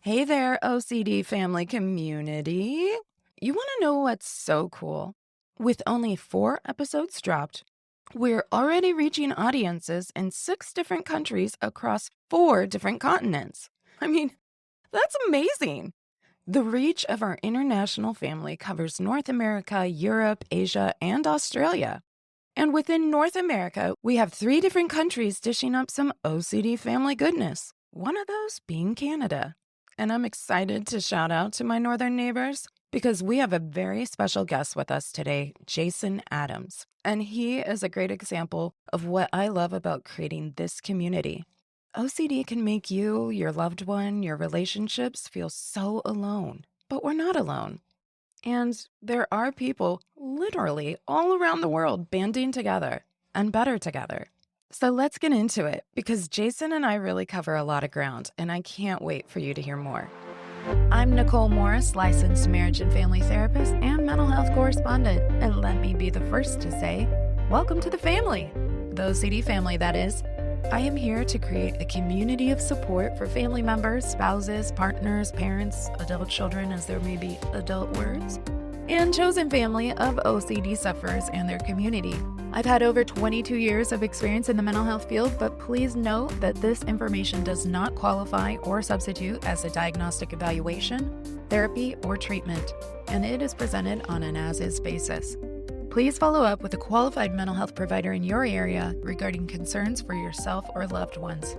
Hey there, OCD family community. You want to know what's so cool? With only 4 episodes dropped, we're already reaching audiences in 6 different countries across 4 different continents. I mean, that's amazing. The reach of our international family covers North America, Europe, Asia, and Australia. And within North America, we have 3 different countries dishing up some OCD family goodness, one of those being Canada. And I'm excited to shout out to my northern neighbors because we have a very special guest with us today, Jason Adams. And he is a great example of what I love about creating this community. OCD can make you, your loved one, your relationships feel so alone, but we're not alone. And there are people literally all around the world banding together and better together. So let's get into it because Jason and I really cover a lot of ground, and I can't wait for you to hear more. I'm Nicole Morris, licensed marriage and family therapist and mental health correspondent. And let me be the first to say, welcome to the family, the OCD family, that is. I am here to create a community of support for family members, spouses, partners, parents, adult children, as there may be adult words, and chosen family of OCD sufferers and their community. I've had over 22 years of experience in the mental health field, but please note that this information does not qualify or substitute as a diagnostic evaluation, therapy, or treatment, and it is presented on an as-is basis. Please follow up with a qualified mental health provider in your area regarding concerns for yourself or loved ones.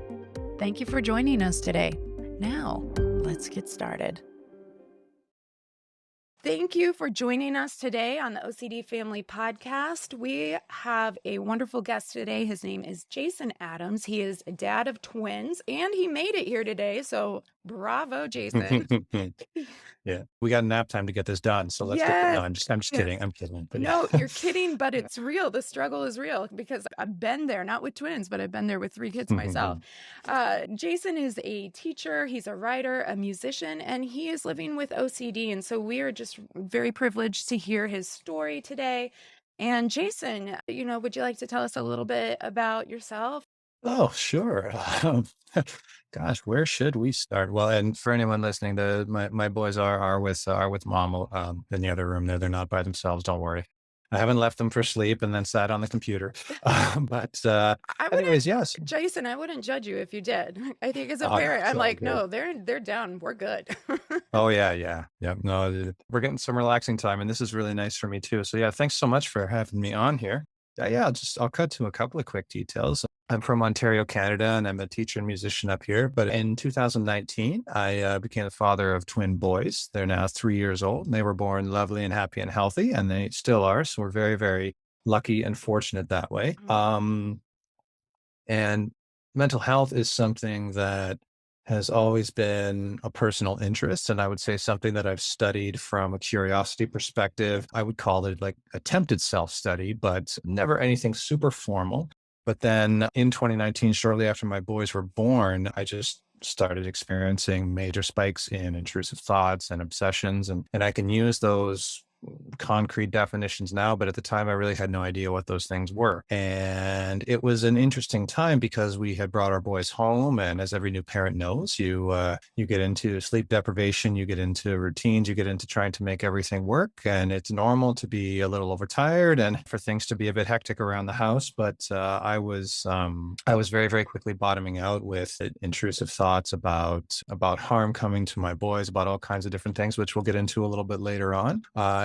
Thank you for joining us today. Now, let's get started. Thank you for joining us today on the OCD Family Podcast. We have a wonderful guest today. His name is Jason Adams. He is a dad of twins, and he made it here today. So bravo, Jason. Yeah, we got nap time to get this done. So let's get. No, I'm just kidding. I'm kidding. But No, you're kidding, but it's real. The struggle is real because I've been there, not with twins, but I've been there with 3 kids myself. Jason is a teacher, he's a writer, a musician, and he is living with OCD. And so we are just very privileged to hear his story today. And Jason, would you like to tell us a little bit about yourself? Oh, sure. Gosh, where should we start? Well, and for anyone listening, my boys are with mom in the other room there. They're not by themselves. Don't worry. I haven't left them for sleep and then sat on the computer. But I anyways, yes. Jason, I wouldn't judge you if you did. I think as a Oh, no, parent, it's I'm all like, good. no, they're down. We're good. Oh yeah. No, we're getting some relaxing time, and this is really nice for me too. So yeah, thanks so much for having me on here. Yeah, I'll cut to a couple of quick details. I'm from Ontario, Canada, and I'm a teacher and musician up here. But in 2019, I became the father of twin boys. They're now 3 years old, and they were born lovely and happy and healthy, and they still are. So we're very, very lucky and fortunate that way. And mental health is something that has always been a personal interest. And I would say something that I've studied from a curiosity perspective. I would call it like attempted self-study, but never anything super formal. But then in 2019, shortly after my boys were born, I just started experiencing major spikes in intrusive thoughts and obsessions. And I can use those concrete definitions now, but at the time I really had no idea what those things were. And it was an interesting time because we had brought our boys home, and as every new parent knows, you get into sleep deprivation, you get into routines, you get into trying to make everything work, and it's normal to be a little overtired and for things to be a bit hectic around the house. But I was very, very quickly bottoming out with intrusive thoughts about harm coming to my boys, about all kinds of different things, which we'll get into a little bit later on.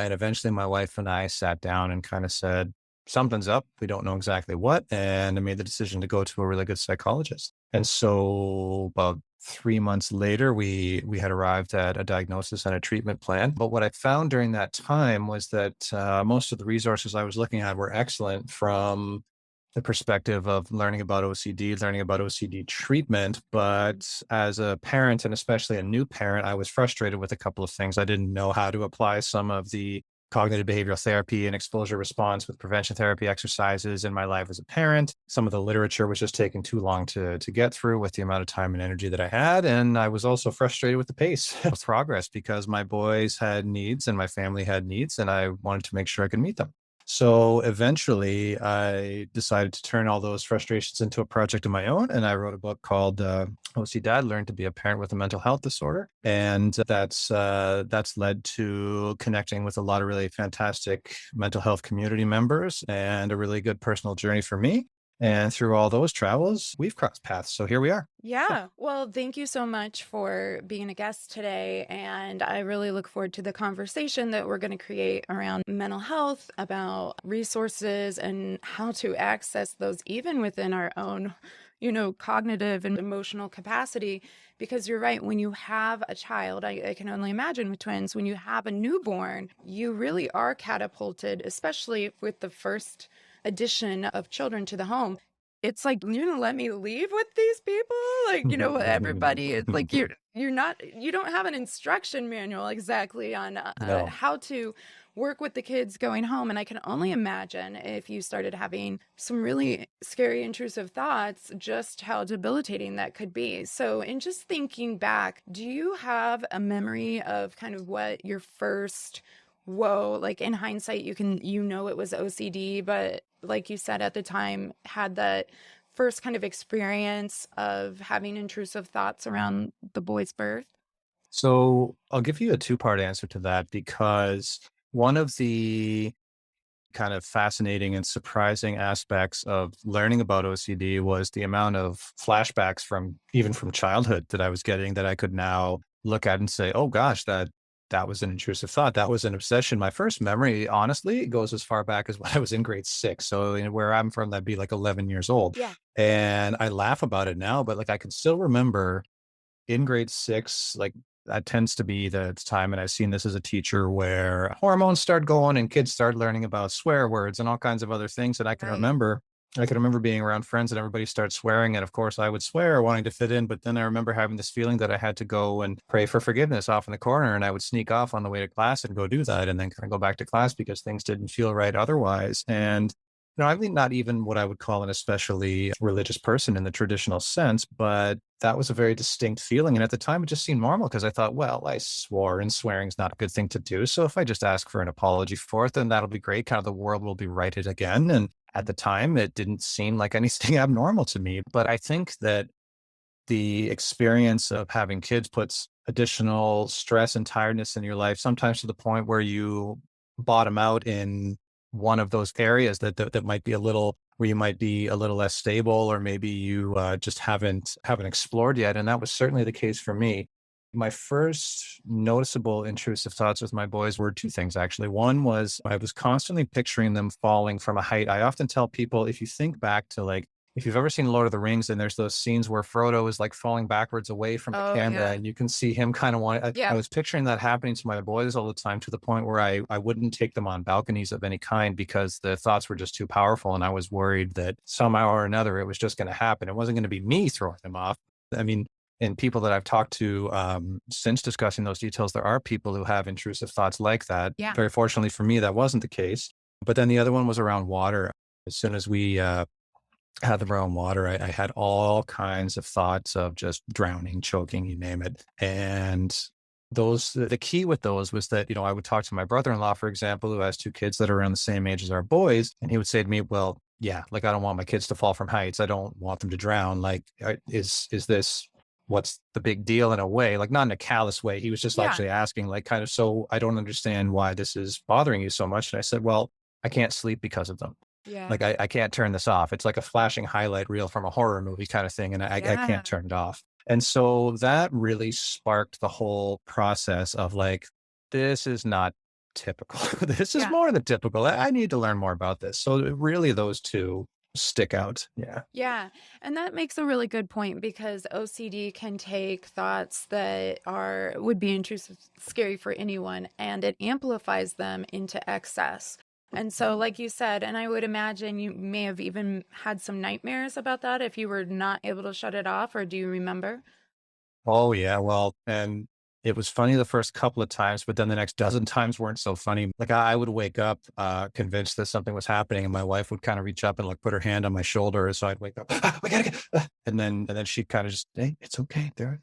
And eventually my wife and I sat down and kind of said, something's up. We don't know exactly what. And I made the decision to go to a really good psychologist. And so about 3 months later, we had arrived at a diagnosis and a treatment plan. But what I found during that time was that most of the resources I was looking at were excellent from the perspective of learning about OCD, learning about OCD treatment. But as a parent, and especially a new parent, I was frustrated with a couple of things. I didn't know how to apply some of the cognitive behavioral therapy and exposure response with prevention therapy exercises in my life as a parent. Some of the literature was just taking too long to get through with the amount of time and energy that I had. And I was also frustrated with the pace of progress because my boys had needs and my family had needs, and I wanted to make sure I could meet them. So eventually I decided to turn all those frustrations into a project of my own. And I wrote a book called OCDad, Learn to be a Parent with a Mental Health Disorder. And that's led to connecting with a lot of really fantastic mental health community members and a really good personal journey for me. And through all those travels, we've crossed paths. So here we are. Yeah. Yeah. Well, thank you so much for being a guest today. And I really look forward to the conversation that we're going to create around mental health, about resources and how to access those even within our own, cognitive and emotional capacity. Because you're right, when you have a child, I can only imagine with twins, when you have a newborn, you really are catapulted, especially with the first addition of children to the home. It's like, "You're gonna let me leave with these people?" Like, everybody is like, you're not you don't have an instruction manual exactly on, No. how to work with the kids going home, and I can only imagine if you started having some really scary, intrusive thoughts, just how debilitating that could be. So, in just thinking back, do you have a memory of kind of what your first whoa, like, in hindsight, it was OCD, but like you said at the time, had that first kind of experience of having intrusive thoughts around the boy's birth? So I'll give you a two-part answer to that because one of the kind of fascinating and surprising aspects of learning about OCD was the amount of flashbacks from even from childhood that I was getting that I could now look at and say, "Oh gosh, that was an intrusive thought. That was an obsession." My first memory, honestly, goes as far back as when I was in grade 6. So where I'm from, that'd be like 11 years old. Yeah. And I laugh about it now, but like I can still remember in grade 6, like, that tends to be the time, and I've seen this as a teacher, where hormones start going and kids start learning about swear words and all kinds of other things, and Right. I can remember being around friends and everybody starts swearing, and of course, I would swear wanting to fit in, but then I remember having this feeling that I had to go and pray for forgiveness off in the corner, and I would sneak off on the way to class and go do that, and then kinda go back to class because things didn't feel right otherwise, and I'm really not even what I would call an especially religious person in the traditional sense, but that was a very distinct feeling. And at the time, it just seemed normal because I thought, well, I swore and swearing's not a good thing to do. So if I just ask for an apology for it, then that'll be great. Kind of the world will be righted again. And at the time, it didn't seem like anything abnormal to me. But I think that the experience of having kids puts additional stress and tiredness in your life, sometimes to the point where you bottom out in one of those areas that might be a little where you might be a little less stable, or maybe you just haven't explored yet. And that was certainly the case for me. My first noticeable intrusive thoughts with my boys were two things, actually. One was I was constantly picturing them falling from a height. I often tell people, if you think back to, like, if you've ever seen Lord of the Rings and there's those scenes where Frodo is like falling backwards away from the Oh, camera yeah. and you can see him kind of want, I Yeah. was picturing that happening to my boys all the time, to the point where I wouldn't take them on balconies of any kind because the thoughts were just too powerful. And I was worried that somehow or another it was just going to happen. It wasn't going to be me throwing them off. I mean, and people that I've talked to since discussing those details, there are people who have intrusive thoughts like that. Yeah. Very fortunately for me, that wasn't the case. But then the other one was around water. As soon as we had them around water, I had all kinds of thoughts of just drowning, choking, you name it. And the key with those was that, I would talk to my brother-in-law, for example, who has two kids that are around the same age as our boys. And he would say to me, well, yeah, like, I don't want my kids to fall from heights. I don't want them to drown. Like, is this, what's the big deal, in a way, like not in a callous way. He was just Yeah. actually asking, like, kind of, so I don't understand why this is bothering you so much. And I said, well, I can't sleep because of them. Yeah. Like, I can't turn this off. It's like a flashing highlight reel from a horror movie kind of thing, and I Yeah. can't turn it off. And so that really sparked the whole process of, like, this is not typical. This is Yeah. more than typical. I need to learn more about this. So really those 2 stick out. Yeah. Yeah. And that makes a really good point because OCD can take thoughts that would be intrusive, scary for anyone, and it amplifies them into excess. And so, like you said, and I would imagine you may have even had some nightmares about that if you were not able to shut it off, or do you remember? Oh, yeah, well, and it was funny the first couple of times, but then the next dozen times weren't so funny. Like, I would wake up, convinced that something was happening, and my wife would kinda reach up and, like, put her hand on my shoulder, so I'd wake up, "Ah, we gotta get," and then she'd kinda just, "Hey, it's okay. They're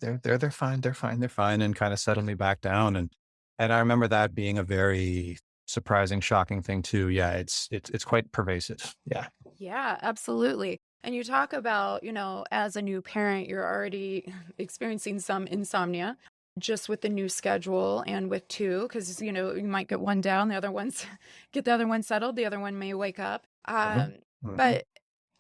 fine. They're fine. They're fine," and kinda settle me back down, and I remember that being a very surprising, shocking thing too. Yeah, it's quite pervasive. Yeah. Yeah, absolutely. And you talk about, as a new parent, you're already experiencing some insomnia just with the new schedule and with two, because, you might get one down, the other one's get the other one settled, the other one may wake up. Mhm. Mhm. But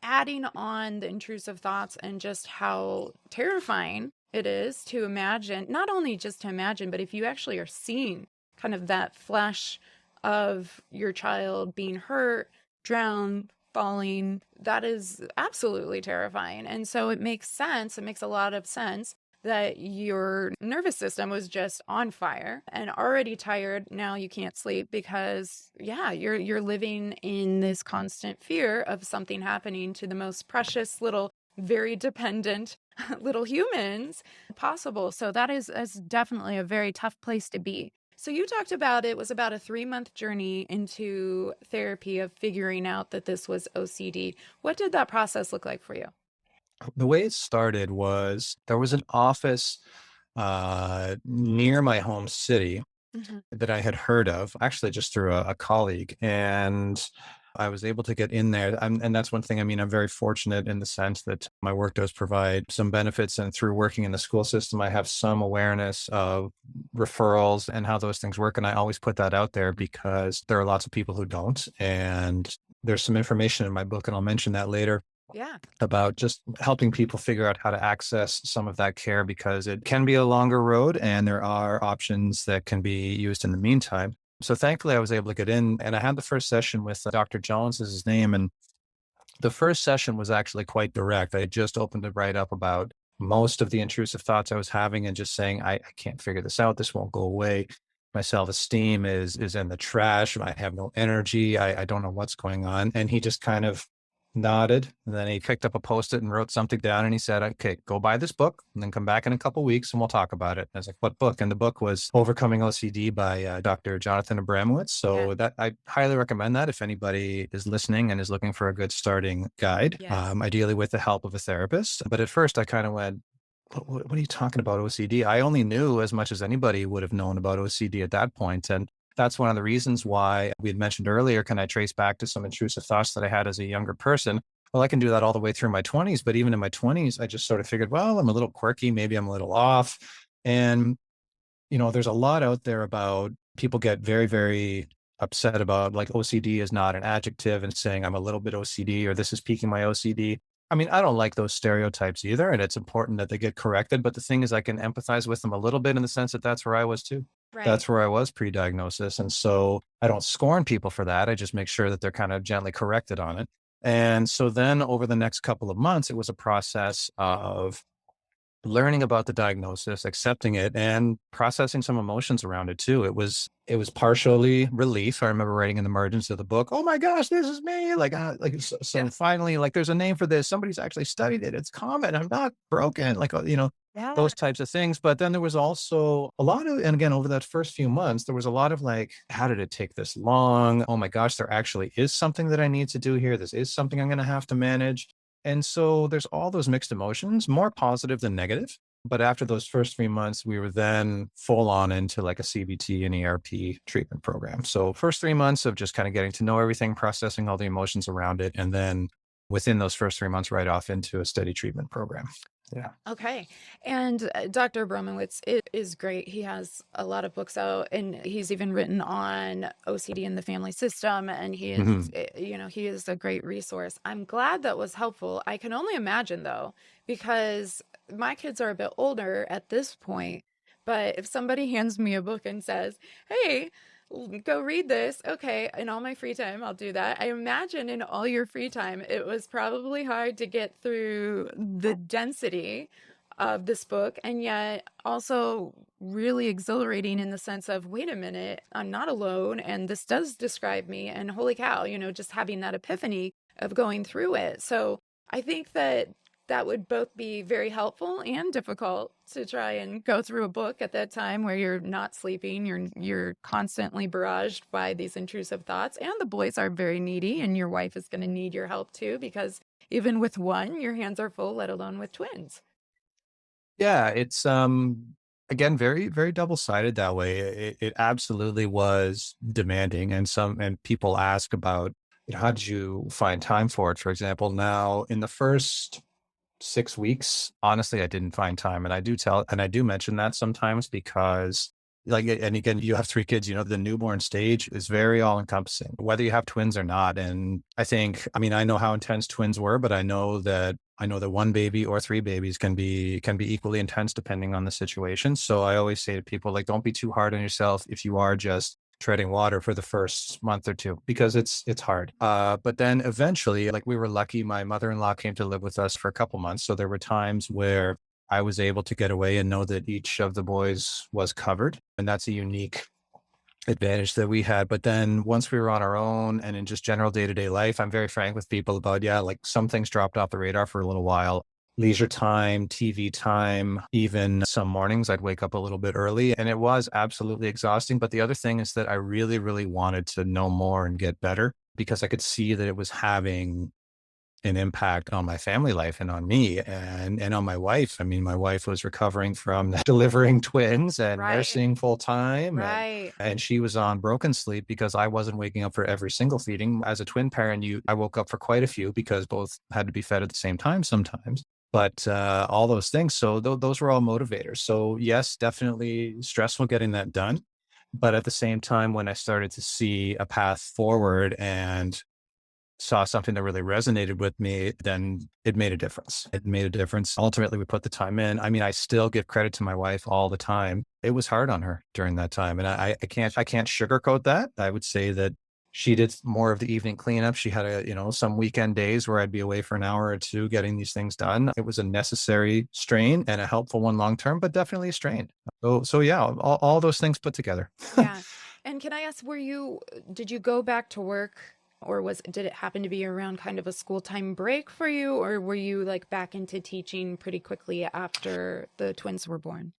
adding on the intrusive thoughts and just how terrifying it is to imagine, not only just to imagine, but if you actually are seeing kind of that flash of your child being hurt, drowned, falling, that is absolutely terrifying. And so it makes sense. It makes a lot of sense that your nervous system was just on fire and already tired. Now you can't sleep because yeah, you're living in this constant fear of something happening to the most precious little, very dependent little humans possible. So that is definitely a very tough place to be. So you talked about it was about a 3-month journey into therapy of figuring out that this was OCD. What did that process look like for you? The way it started was there was an office near my home city Mhm. that I had heard of, actually just through a colleague, and I was able to get in there. And that's one thing. I mean, I'm very fortunate in the sense that my work does provide some benefits, and through working in the school system, I have some awareness of referrals and how those things work. And I always put that out there because there are lots of people who don't. And there's some information in my book, and I'll mention that later, Yeah. about just helping people figure out how to access some of that care because it can be a longer road and there are options that can be used in the meantime. So thankfully, I was able to get in, and I had the first session with Dr. Jones is his name. And the first session was actually quite direct. I just opened it right up about most of the intrusive thoughts I was having and just saying, I can't figure this out. This won't go away. My self-esteem is in the trash. I have no energy. I don't know what's going on. And he just kind of nodded. And then he picked up a post-it and wrote something down. And he said, okay, go buy this book and then come back in a couple weeks and we'll talk about it. I was like, what book? And the book was Overcoming OCD by Dr. Jonathan Abramowitz. Yeah. So that I highly recommend that if anybody is listening and is looking for a good starting guide, Yes. ideally with the help of a therapist. But at first I kind of went, what are you talking about, OCD? I only knew as much as anybody would have known about OCD at that point. And that's one of the reasons why we had mentioned earlier, can I trace back to some intrusive thoughts that I had as a younger person? Well, I can do that all the way through my 20s. But even in my 20s, I just sort of figured, well, I'm a little quirky. Maybe I'm a little off. And, there's a lot out there about people get very, very upset about like OCD is not an adjective and saying I'm a little bit OCD or this is piquing my OCD. I mean, I don't like those stereotypes either. And it's important that they get corrected. But the thing is, I can empathize with them a little bit in the sense that that's where I was too. Right. That's where I was pre-diagnosis. And so I don't scorn people for that. I just make sure that they're kind of gently corrected on it. And so then over the next couple of months, it was a process of learning about the diagnosis, accepting it, and processing some emotions around it too. It was partially relief. I remember writing in the margins of the book, "Oh my gosh, this is me!" So Yeah. finally, like there's a name for this. Somebody's actually studied it. It's common. I'm not broken. Yeah. Those types of things. But then there was also a lot of, and again, over that first few months, there was a lot of like, how did it take this long? Oh my gosh, there actually is something that I need to do here. This is something I'm going to have to manage. And so there's all those mixed emotions, more positive than negative. But after those first 3 months, we were then full on into like a CBT and ERP treatment program. So first 3 months of just kind of getting to know everything, processing all the emotions around it. And then within those first 3 months, right off into a steady treatment program. Yeah. Okay. And Dr. Bromowitz is great. He has a lot of books out and he's even written on OCD in the family system. And Mhm. he is a great resource. I'm glad that was helpful. I can only imagine though, because my kids are a bit older at this point. But if somebody hands me a book and says, hey, go read this. Okay. In all my free time, I'll do that. I imagine in all your free time, it was probably hard to get through the density of this book and yet also really exhilarating in the sense of, wait a minute, I'm not alone. And this does describe me. And holy cow, just having that epiphany of going through it. So I think that that would both be very helpful and difficult to try and go through a book at that time where you're not sleeping, you're constantly barraged by these intrusive thoughts, and the boys are very needy, and your wife is going to need your help too, because even with one, your hands are full, let alone with twins. Yeah, it's Again, very, very double-sided that way. It absolutely was demanding, and people ask about, how did you find time for it? For example, now in the first 6 weeks, honestly, I didn't find time, and I do mention that sometimes because, like, and again, you have 3 kids, the newborn stage is very all-encompassing, whether you have twins or not, and I mean, I know how intense twins were, but I know that 1 baby or 3 babies can be equally intense depending on the situation, so I always say to people, like, "Don't be too hard on yourself if you are just treading water for the first month or 2 because it's hard. But then eventually, like, we were lucky, my mother-in-law came to live with us for a couple months, so there were times where I was able to get away and know that each of the boys was covered, and that's a unique advantage that we had. But then once we were on our own and in just general day-to-day life, I'm very frank with people about, yeah, like, some things dropped off the radar for a little while. Leisure time, TV time, even some mornings I'd wake up a little bit early, and it was absolutely exhausting. But the other thing is that I really, really wanted to know more and get better because I could see that it was having an impact on my family life and on me and on my wife. I mean, my wife was recovering from delivering twins and Right. nursing full time, Right. and she was on broken sleep because I wasn't waking up for every single feeding. As a twin parent, I woke up for quite a few because both had to be fed at the same time sometimes. But all those things, so those were all motivators. So yes, definitely stressful getting that done. But at the same time, when I started to see a path forward and saw something that really resonated with me, then it made a difference. It made a difference. Ultimately, we put the time in. I mean, I still give credit to my wife all the time. It was hard on her during that time. And I can't sugarcoat that. I would say that she did more of the evening cleanup. She had some weekend days where I'd be away for an hour or 2 getting these things done. It was a necessary strain and a helpful one long term, but definitely a strain. So yeah, all those things put together. Yeah. And can I ask, did you go back to work, or did it happen to be around kind of a school time break for you, or were you like back into teaching pretty quickly after the twins were born?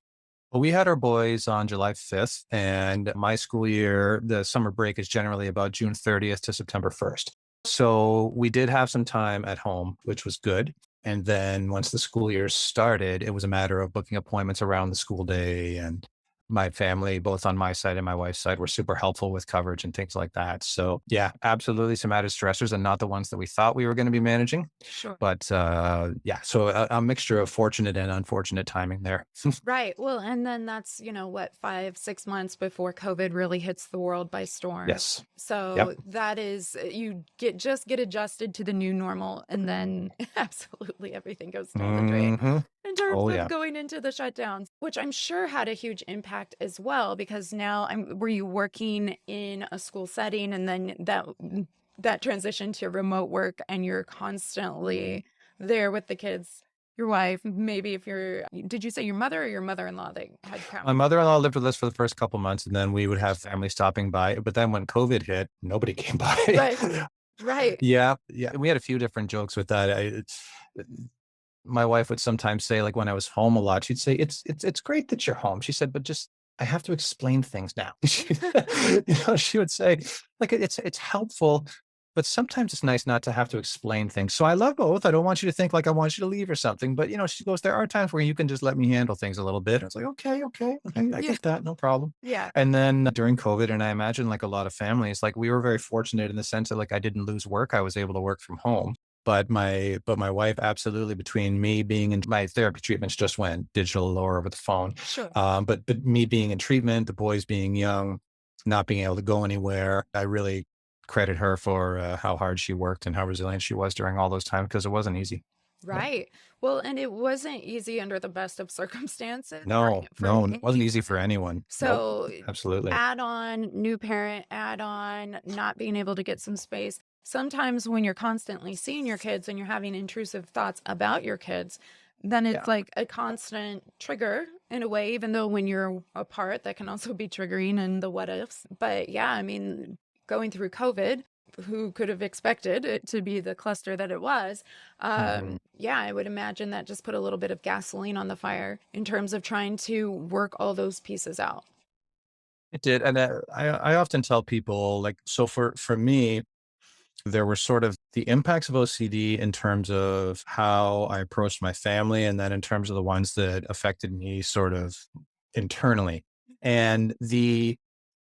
Well, we had our boys on July 5th, and my school year, the summer break is generally about June 30th to September 1st. So we did have some time at home, which was good. And then once the school year started, it was a matter of booking appointments around the school day. And my family, both on my side and my wife's side, were super helpful with coverage and things like that. So yeah, absolutely some added stressors and not the ones that we thought we were going to be managing. Sure. But yeah, so a mixture of fortunate and unfortunate timing there. Right. Well, and then that's, what, 5, 6 months before COVID really hits the world by storm. Yes. So Yep. that is, you get adjusted to the new normal, and then absolutely everything goes down the drain Mhm. in terms Oh, of yeah. going into the shutdowns, which I'm sure had a huge impact as well, because now were you working in a school setting, and then that transition to remote work, and you're constantly there with the kids, your wife, maybe did you say your mother or your mother-in-law that had My come? mother-in-law lived with us for the first couple months, and then we would have family stopping by, but then when COVID hit, nobody came by. Right. Right. Yeah, yeah, we had a few different jokes with that. My wife would sometimes say, like, when I was home a lot, she'd say, "It's great that you're home." She said, "But just I have to explain things now." She would say, like, "It's helpful, but sometimes it's nice not to have to explain things. So I love both. I don't want you to think like I want you to leave or something." But she goes, "There are times where you can just let me handle things a little bit." I was like, "Okay, okay, I Yeah. get that, no problem." Yeah. And then during COVID, and I imagine like a lot of families, like, we were very fortunate in the sense that, like, I didn't lose work. I was able to work from home. But my wife, absolutely, between me being in my therapy treatments just went digital or over the phone. Sure. But me being in treatment, the boys being young, not being able to go anywhere, I really credit her for how hard she worked and how resilient she was during all those times because it wasn't easy. Yeah. Right. Well, and it wasn't easy under the best of circumstances No, for no, it wasn't easy for anyone. anyone. Nope. So Absolutely. add on new parent, add on not being able to get some space. Sometimes when you're constantly seeing your kids and you're having intrusive thoughts about your kids, then it's Yeah. like a constant trigger in a way, even though when you're apart, that can also be triggering and the what ifs. But yeah, I mean, going through COVID, who could have expected it to be the cluster that it was? Mhm. Yeah, I would imagine that just put a little bit of gasoline on the fire in terms of trying to work all those pieces out. It did. And I often tell people, like, so for me, there were sort of the impacts of OCD in terms of how I approached my family, and then in terms of the ones that affected me sort of internally. And the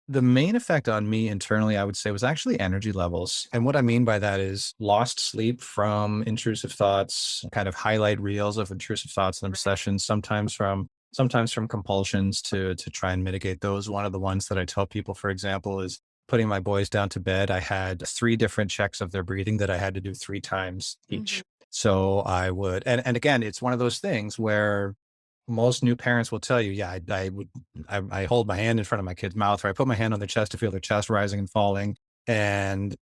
main effect on me internally, I would say, was actually energy levels. And what I mean by that is lost sleep from intrusive thoughts, kind of highlight reels of intrusive thoughts and obsessions, sometimes from compulsions to try and mitigate those. One of the ones that I tell people, for example, is putting my boys down to bed. I had 3 different checks of their breathing that I had to do 3 times Mhm. each. So I would, and again, it's one of those things where most new parents will tell you, yeah, I hold my hand in front of my kid's mouth, or I put my hand on their chest to feel their chest rising and falling. And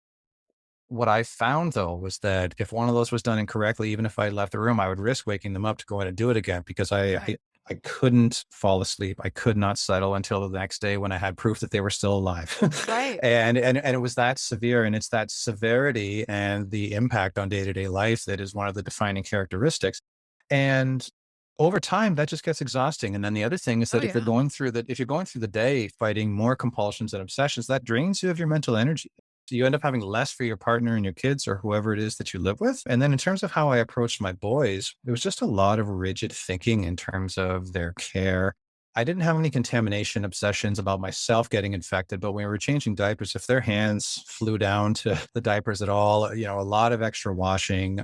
what I found though was that if one of those was done incorrectly, even if I left the room, I would risk waking them up to go in and do it again because Right. I couldn't fall asleep. I could not settle until the next day when I had proof that they were still alive. Right. And it was that severe, and it's that severity and the impact on day-to-day life that is one of the defining characteristics. And over time, that just gets exhausting. And then the other thing is Oh, that yeah. if you're going through the day fighting more compulsions and obsessions, that drains you of your mental energy. So you end up having less for your partner and your kids or whoever it is that you live with. And then in terms of how I approached my boys, it was just a lot of rigid thinking in terms of their care. I didn't have any contamination obsessions about myself getting infected, but when we were changing diapers, if their hands flew down to the diapers at all, a lot of extra washing,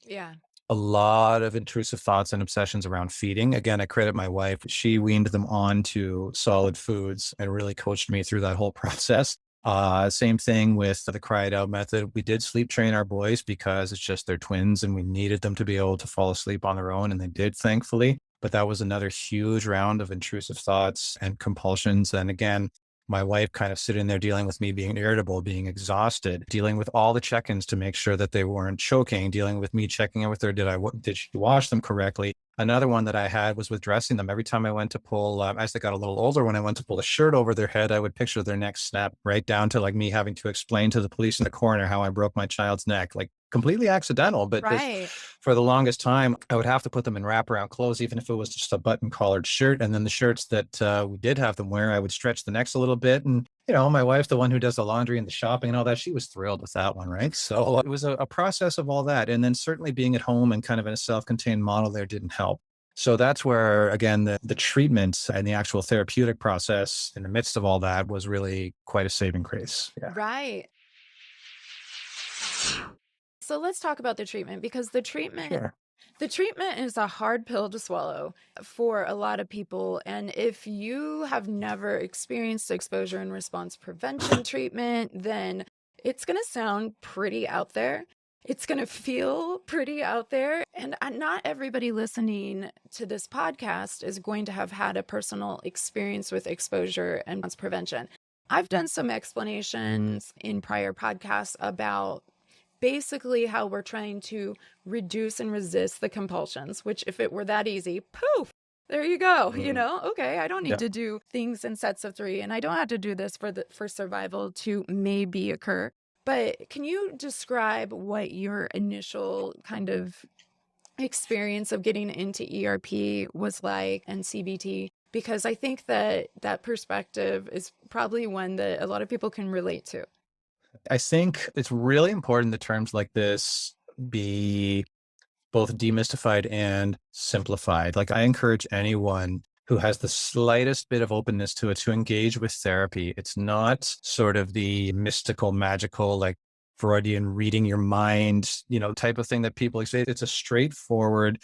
Yeah. a lot of intrusive thoughts and obsessions around feeding. Again, I credit my wife. She weaned them on to solid foods and really coached me through that whole process. Same thing with the cry it out method. We did sleep train our boys because it's just they're twins and we needed them to be able to fall asleep on their own. And they did, thankfully. But that was another huge round of intrusive thoughts and compulsions. And again, my wife kind of sitting there dealing with me being irritable, being exhausted, dealing with all the check-ins to make sure that they weren't choking, dealing with me checking in with her. Did she wash them correctly? Another one that I had was with dressing them. Every time I went to pull, as they got a little older, when I went to pull a shirt over their head, I would picture their neck snap right down to like me having to explain to the police in the corner how I broke my child's neck, like completely accidental. But this, Right. for the longest time, I would have to put them in wraparound clothes, even if it was just a button collared shirt. And then the shirts that we did have them wear, I would stretch the necks a little bit. And my wife's the one who does the laundry and the shopping and all that. She was thrilled with that one, right? So it was a process of all that. And then certainly being at home and kind of in a self-contained model there didn't help. So that's where, again, the treatment and the actual therapeutic process in the midst of all that was really quite a saving grace. Yeah. Right. So let's talk about the treatment because Sure. the treatment is a hard pill to swallow for a lot of people. And if you have never experienced exposure and response prevention treatment, then it's going to sound pretty out there. It's going to feel pretty out there. And not everybody listening to this podcast is going to have had a personal experience with exposure and response prevention. I've done some explanations in prior podcasts about basically how we're trying to reduce and resist the compulsions, which if it were that easy, poof, there you go. Mm, Okay, I don't need yeah. to do things in sets of 3 and I don't have to do this for survival to maybe occur. But can you describe what your initial kind of experience of getting into ERP was like and CBT? Because I think that that perspective is probably one that a lot of people can relate to. I think it's really important that terms like this be both demystified and simplified. Like I encourage anyone who has the slightest bit of openness to it to engage with therapy. It's not sort of the mystical, magical, like Freudian reading your mind, type of thing that people say. It's a straightforward,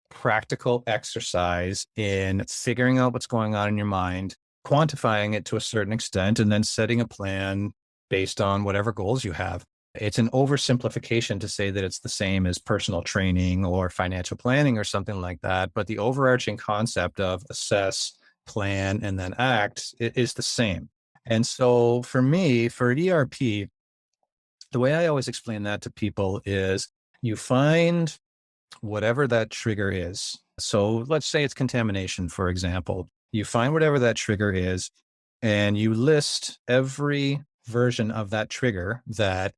practical exercise in figuring out what's going on in your mind, quantifying it to a certain extent, and then setting a plan based on whatever goals you have. It's an oversimplification to say that it's the same as personal training or financial planning or something like that. But the overarching concept of assess, plan, and then act is the same. And so for me, for ERP, the way I always explain that to people is you find whatever that trigger is. So let's say it's contamination, for example. You find whatever that trigger is, and you list every version of that trigger that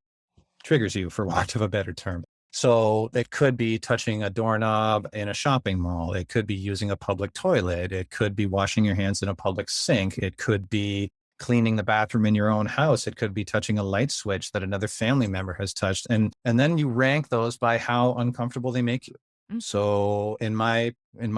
triggers you, for want of a better term. So it could be touching a doorknob in a shopping mall. It could be using a public toilet. It could be washing your hands in a public sink. It could be cleaning the bathroom in your own house. It could be touching a light switch that another family member has touched. And then you rank those by how uncomfortable they make you. Mhm. So in my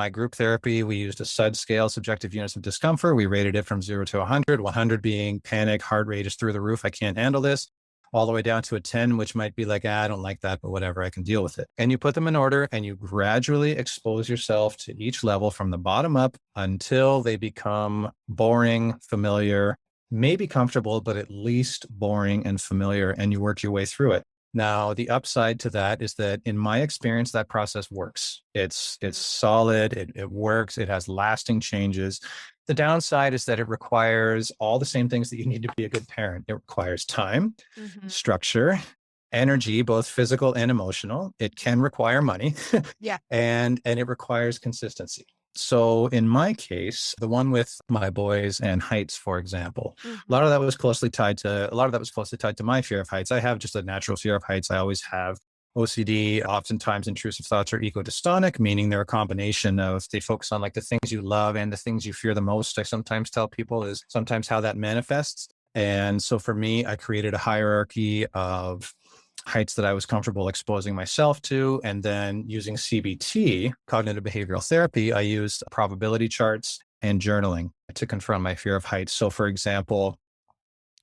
group therapy, we used a SUD scale, subjective units of discomfort. We rated it from 0 to 100, 100 being panic, heart rate is through the roof. I can't handle this. All the way down to a 10, which might be like, I don't like that, but whatever, I can deal with it. And you put them in order and you gradually expose yourself to each level from the bottom up until they become boring, familiar, maybe comfortable, but at least boring and familiar. And you work your way through it. Now, the upside to that is that in my experience, that process works. It's solid, it works, it has lasting changes. The downside is that it requires all the same things that you need to be a good parent. It requires time, Mhm. structure, energy, both physical and emotional. It can require money Yeah. and it requires consistency. So in my case, the one with my boys and heights, for example, a lot Mhm. of that was closely tied to my fear of heights. I have just a natural fear of heights. I always have OCD. Oftentimes intrusive thoughts are ego-dystonic, meaning they're a combination of they focus on like the things you love and the things you fear the most. I sometimes tell people is sometimes how that manifests. And so for me, I created a hierarchy of heights that I was comfortable exposing myself to. And then using CBT, cognitive behavioral therapy, I used probability charts and journaling to confront my fear of heights. So, for example,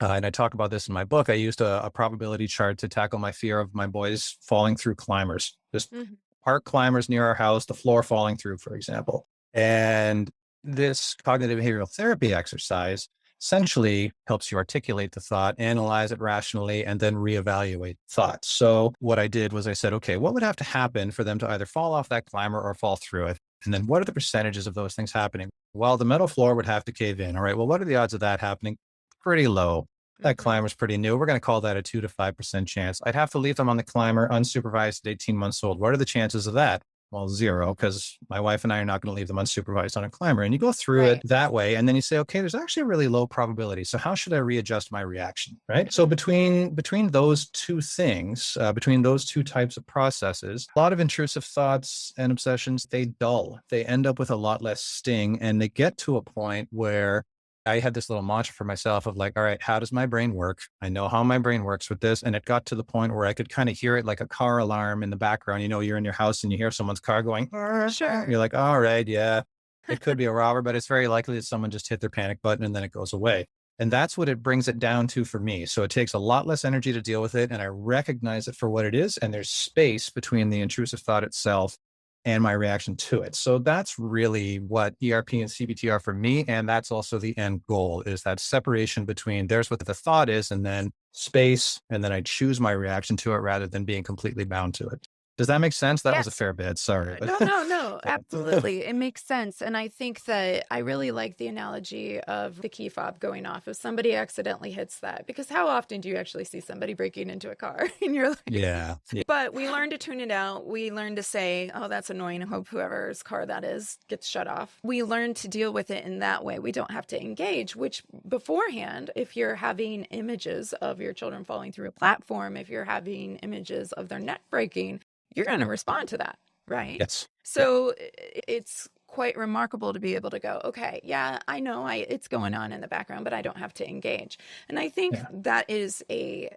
and I talk about this in my book, I used a probability chart to tackle my fear of my boys falling through climbers, just Mhm. park climbers near our house, the floor falling through, for example. And this cognitive behavioral therapy exercise essentially helps you articulate the thought, analyze it rationally, and then reevaluate thoughts. So what I did was I said, okay, what would have to happen for them to either fall off that climber or fall through it? And then what are the percentages of those things happening? Well, the metal floor would have to cave in. All right. Well, what are the odds of that happening? Pretty low. That Mhm. climber's pretty new. We're going to call that a 2 to 5% chance. I'd have to leave them on the climber unsupervised at 18 months old. What are the chances of that? Well, zero, because my wife and I are not going to leave them unsupervised on a climber. And you go through it Right. that way, and then you say, okay, there's actually a really low probability. So how should I readjust my reaction? Right. So Mhm. between those two things, between those two types of processes, a lot of intrusive thoughts and obsessions, they dull. They end up with a lot less sting, and they get to a point where I had this little mantra for myself of like, all right, how does my brain work? I know how my brain works with this. And it got to the point where I could kind of hear it like a car alarm in the background. You know, you're in your house and you hear someone's car going, "Arr, arr." Sure. You're like, all right, yeah, it could be a robber, but it's very likely that someone just hit their panic button and then it goes away. And that's what it brings it down to for me. So it takes a lot less energy to deal with it. And I recognize it for what it is. And there's space between the intrusive thought itself and my reaction to it. So that's really what ERP and CBT are for me. And that's also the end goal is that separation between there's what the thought is and then space. And then I choose my reaction to it rather than being completely bound to it. Does that make sense? That was a Yes. fair bit. Sorry. No, no, no, absolutely. It makes sense. And I think that I really like the analogy of the key fob going off if somebody accidentally hits that, because how often do you actually see somebody breaking into a car and you're like, Yeah. Yeah. but we learn to tune it out. We learn to say, oh, that's annoying. I hope whoever's car that is gets shut off. We learn to deal with it in that way. We don't have to engage, which beforehand, if you're having images of your children falling through a platform, if you're having images of their neck breaking, you're going to respond to that, right? Yes. Yeah. So it's quite remarkable to be able to go, okay, yeah, I know it's going on in the background, but I don't have to engage. And I think Yeah. that is a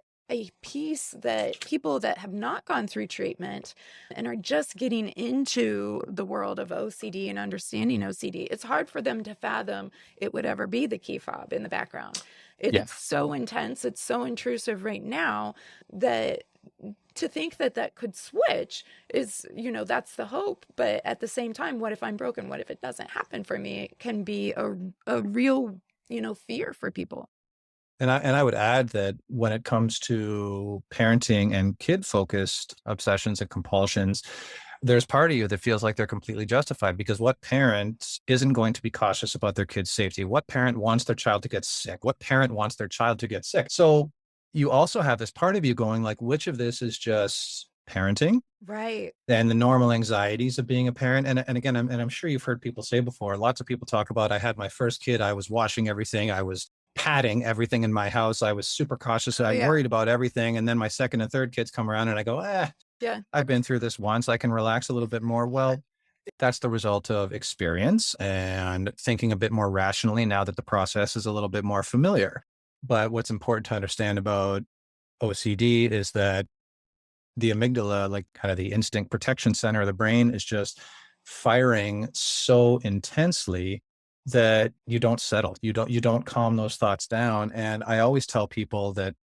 piece that people that have not gone through treatment and are just getting into the world of OCD and understanding OCD, it's hard for them to fathom it would ever be the key fob in the background. Yeah. It's so intense, it's so intrusive right now that to think that that could switch is, that's the hope. But at the same time, what if I'm broken? What if it doesn't happen for me? It can be a real, fear for people. And I would add that when it comes to parenting and kid focused obsessions and compulsions, there's part of you that feels like they're completely justified because what parent isn't going to be cautious about their kid's safety? What parent wants their child to get sick? What parent wants their child to get sick? So you also have this part of you going like, which of this is just parenting Right. and the normal anxieties of being a parent? And again, I'm sure you've heard people say before, lots of people talk about, I had my first kid, I was washing everything, I was patting everything in my house. I was super cautious. Oh, I yeah. worried about everything. And then my second and third kids come around and I go, Yeah. I've been through this once. I can relax a little bit more. Well, that's the result of experience and thinking a bit more rationally now that the process is a little bit more familiar. But what's important to understand about OCD is that the amygdala, like kind of the instinct protection center of the brain, is just firing so intensely that you don't settle. You don't calm those thoughts down. And I always tell people that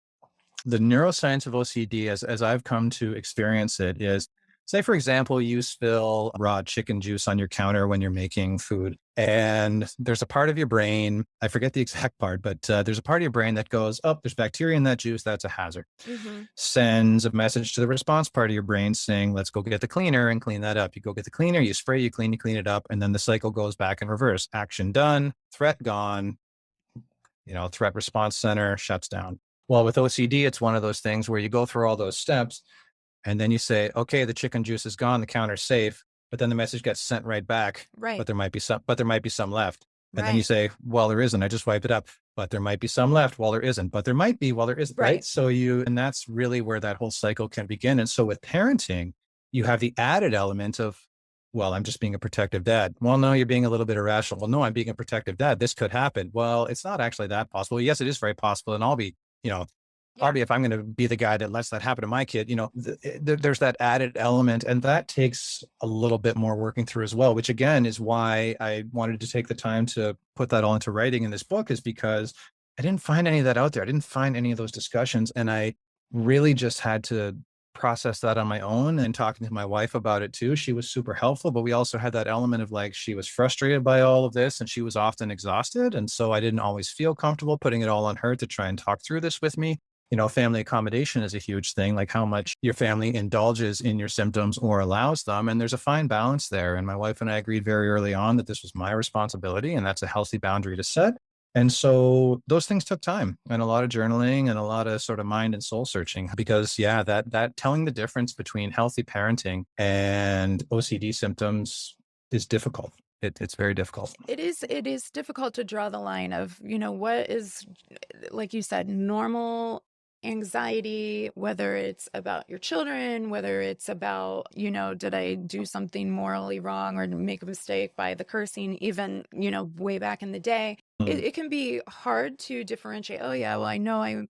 the neuroscience of OCD, as I've come to experience it, is, say, for example, you spill raw chicken juice on your counter when you're making food. And there's a part of your brain, I forget the exact part, but there's a part of your brain that goes, oh, there's bacteria in that juice. That's a hazard. Hmm. Sends a message to the response part of your brain saying, let's go get the cleaner and clean that up. You go get the cleaner, you spray, you clean it up. And then the cycle goes back in reverse. Action done, threat gone, threat response center shuts down. Well, with OCD, it's one of those things where you go through all those steps and then you say, okay, the chicken juice is gone, the counter's safe, but then the message gets sent right back, Right. but there might be some left. And then you Right. say, well, there isn't. I just wiped it up, but there might be some left. Well, there isn't, but there might be, well, there isn't, right? Right. And that's really where that whole cycle can begin. And so with parenting, you have the added element of, well, I'm just being a protective dad. Well, no, you're being a little bit irrational. Well, no, I'm being a protective dad. This could happen. Well, it's not actually that possible. Yes, it is very possible. And you know, Yeah. if I'm going to be the guy that lets that happen to my kid, there's that added element. And that takes a little bit more working through as well, which again is why I wanted to take the time to put that all into writing in this book, is because I didn't find any of that out there. I didn't find any of those discussions. And I really just had to process that on my own, and talking to my wife about it too. She was super helpful, but we also had that element of like, she was frustrated by all of this and she was often exhausted. And so I didn't always feel comfortable putting it all on her to try and talk through this with me. Family accommodation is a huge thing, like how much your family indulges in your symptoms or allows them. And there's a fine balance there. And my wife and I agreed very early on that this was my responsibility, and that's a healthy boundary to set. And so those things took time and a lot of journaling and a lot of sort of mind and soul searching, because yeah, that telling the difference between healthy parenting and OCD symptoms is difficult. It's very difficult. It is difficult to draw the line of, what is, like you said, normal anxiety, whether it's about your children, whether it's about, did I do something morally wrong or make a mistake by the cursing, even, way back in the day. Mm. It can be hard to differentiate. Oh yeah, well, I know I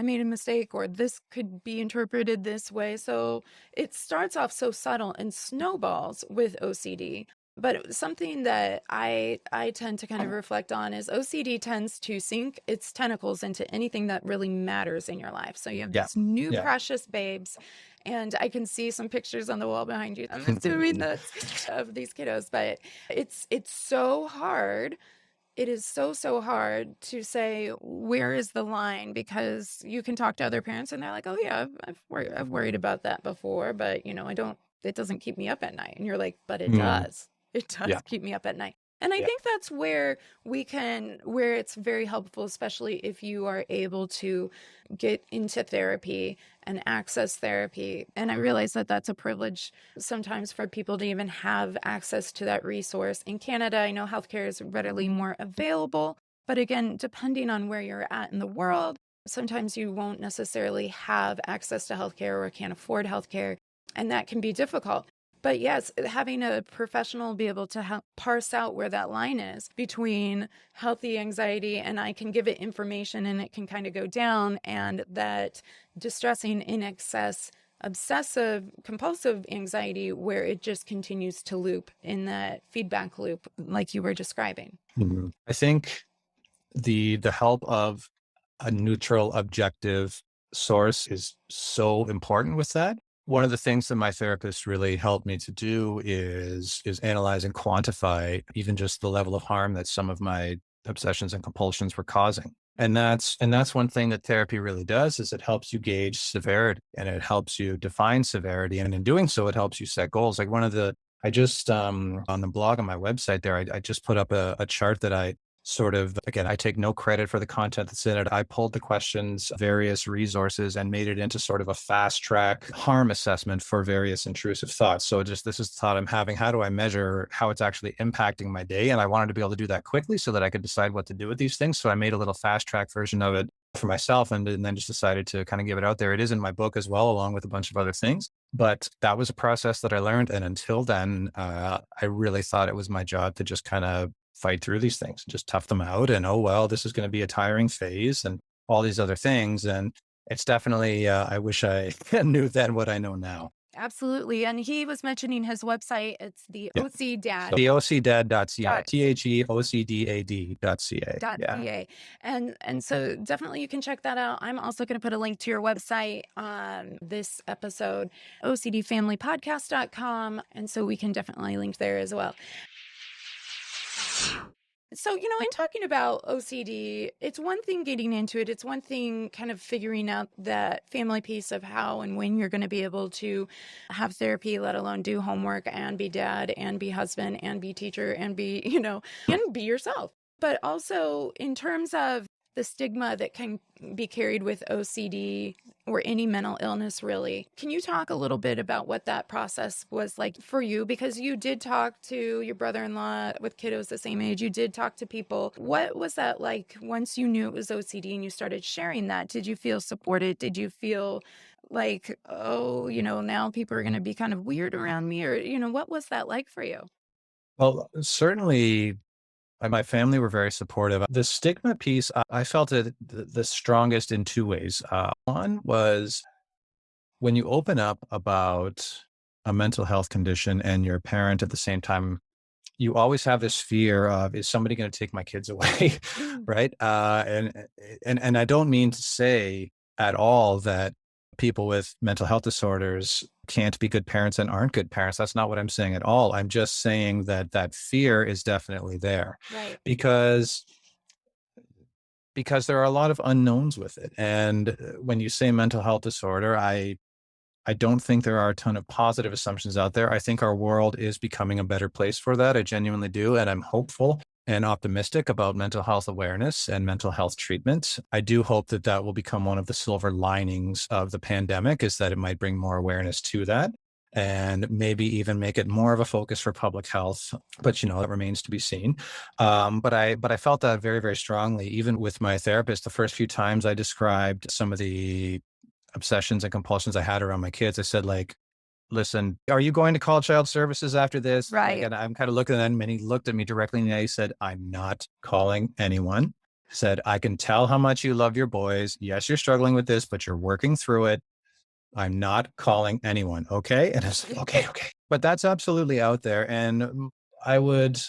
made a mistake, or this could be interpreted this way. So it starts off so subtle and snowballs with OCD. But something that I tend to kind of reflect on is OCD tends to sink its tentacles into anything that really matters in your life. So you have Yeah. these new Yeah. precious babes, and I can see some pictures on the wall behind you. I'm assuming that's of these kiddos, but it's so hard. It is so hard to say, where is the line? Because you can talk to other parents and they're like, oh yeah, I've worried about that before, but I don't, it doesn't keep me up at night. And you're like, but it Mm. does. It does Yeah. keep me up at night. And I Yeah. think that's where where it's very helpful, especially if you are able to get into therapy and access therapy. And I realize that that's a privilege sometimes for people to even have access to that resource. In Canada, I know healthcare is readily more available, but again, depending on where you're at in the world, sometimes you won't necessarily have access to healthcare or can't afford healthcare, and that can be difficult. But yes, having a professional be able to help parse out where that line is between healthy anxiety and I can give it information and it can kind of go down, and that distressing in excess, obsessive compulsive anxiety where it just continues to loop in that feedback loop like you were describing. Mhm. I think the help of a neutral, objective source is so important with that. One of the things that my therapist really helped me to do is analyze and quantify even just the level of harm that some of my obsessions and compulsions were causing. And that's one thing that therapy really does, is it helps you gauge severity and it helps you define severity. And in doing so, it helps you set goals. Like I just on the blog on my website there, I just put up a chart that I sort of, again, I take no credit for the content that's in it. I pulled the questions, various resources, and made it into sort of a fast track harm assessment for various intrusive thoughts. So this is the thought I'm having. How do I measure how it's actually impacting my day? And I wanted to be able to do that quickly so that I could decide what to do with these things. So I made a little fast track version of it for myself, and then just decided to kind of give it out there. It is in my book as well, along with a bunch of other things. But that was a process that I learned. And until then, I really thought it was my job to just kind of fight through these things, just tough them out. And, oh, well, this is going to be a tiring phase and all these other things. And It's definitely, I wish I knew then what I know now. Absolutely. And he was mentioning his website. It's the Yeah. So OCDad. the OCDad.ca, Dot THEOCDAD.ca. Yeah. .ca. And so definitely you can check that out. I'm also going to put a link to your website on this episode, ocdfamilypodcast.com. And so we can definitely link there as well. So, in talking about OCD, it's one thing getting into it. It's one thing kind of figuring out that family piece of how and when you're going to be able to have therapy, let alone do homework and be dad and be husband and be teacher and be, and be yourself. But also in terms of the stigma that can be carried with OCD or any mental illness, really. Can you talk a little bit about what that process was like for you? Because you did talk to your brother-in-law with kiddos the same age. You did talk to people. What was that like once you knew it was OCD and you started sharing that? Did you feel supported? Did you feel like, oh, now people are going to be kind of weird around me? Or, what was that like for you? Well, certainly my family were very supportive. The stigma piece, I felt it the strongest in two ways. One was when you open up about a mental health condition and you're a parent at the same time, you always have this fear of, is somebody going to take my kids away? Mm. Right. And I don't mean to say at all that people with mental health disorders can't be good parents and aren't good parents. That's not what I'm saying at all. I'm just saying that that fear is definitely there Right. because there are a lot of unknowns with it. And when you say mental health disorder, I don't think there are a ton of positive assumptions out there. I think our world is becoming a better place for that. I genuinely do. And I'm hopeful and optimistic about mental health awareness and mental health treatment. I do hope that that will become one of the silver linings of the pandemic, is that it might bring more awareness to that and maybe even make it more of a focus for public health. But that remains to be seen. But I felt that very, very strongly, even with my therapist. The first few times I described some of the obsessions and compulsions I had around my kids, I said, like, listen, are you going to call child services after this? Like, Right. and I'm kind of looking at him and he looked at me directly in the eye. He said, I'm not calling anyone. Said, I can tell how much you love your boys. Yes, you're struggling with this, but you're working through it. I'm not calling anyone. Okay. And I was like, okay, okay. But that's absolutely out there. And I would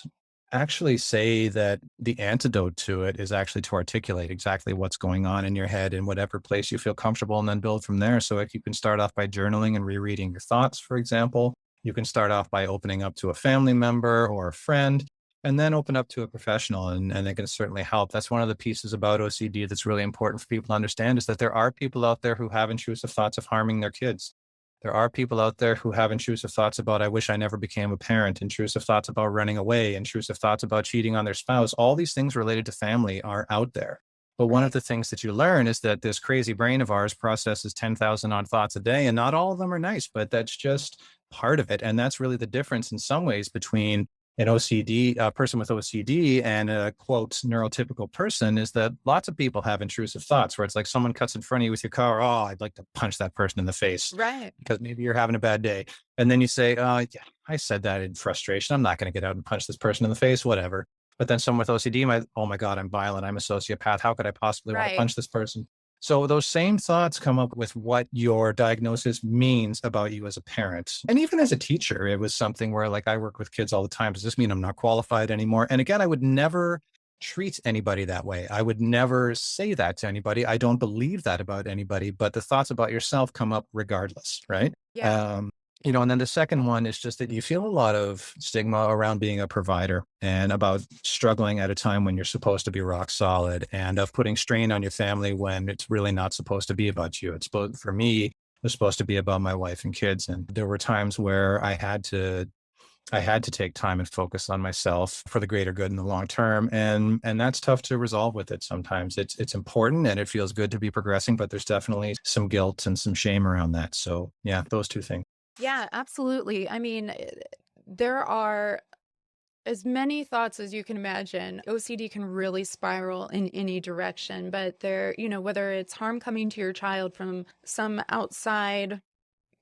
actually say that the antidote to it is actually to articulate exactly what's going on in your head in whatever place you feel comfortable, and then build from there. So if you can start off by journaling and rereading your thoughts, for example, you can start off by opening up to a family member or a friend, and then open up to a professional, and it can certainly help. That's one of the pieces about OCD that's really important for people to understand, is that there are people out there who have intrusive thoughts of harming their kids. There are people out there who have intrusive thoughts about, I wish I never became a parent, intrusive thoughts about running away, intrusive thoughts about cheating on their spouse. All these things related to family are out there. But one of Right. the things that you learn is that this crazy brain of ours processes 10,000 odd thoughts a day, and not all of them are nice, but that's just part of it. And that's really the difference in some ways between an OCD, a person with OCD, and a quote neurotypical person, is that lots of people have intrusive thoughts where it's like someone cuts in front of you with your car. Oh, I'd like to punch that person in the face Right. because maybe you're having a bad day. And then you say, yeah, I said that in frustration. I'm not going to get out and punch this person in the face, whatever. But then someone with OCD might, oh my God, I'm violent. I'm a sociopath. How could I possibly want to Right. punch this person? So those same thoughts come up with what your diagnosis means about you as a parent. And even as a teacher, it was something where, like, I work with kids all the time. Does this mean I'm not qualified anymore? And again, I would never treat anybody that way. I would never say that to anybody. I don't believe that about anybody, but the thoughts about yourself come up regardless, right? Yeah. Um, and then the second one is just that you feel a lot of stigma around being a provider, and about struggling at a time when you're supposed to be rock solid, and of putting strain on your family when it's really not supposed to be about you. It's supposed, for me, it was supposed to be about my wife and kids. And there were times where I had to take time and focus on myself for the greater good in the long term. And that's tough to resolve with it sometimes. It's important and it feels good to be progressing, but there's definitely some guilt and some shame around that. So yeah, those two things. Yeah, absolutely. I mean, there are as many thoughts as you can imagine. OCD can really spiral in any direction, but whether it's harm coming to your child from some outside,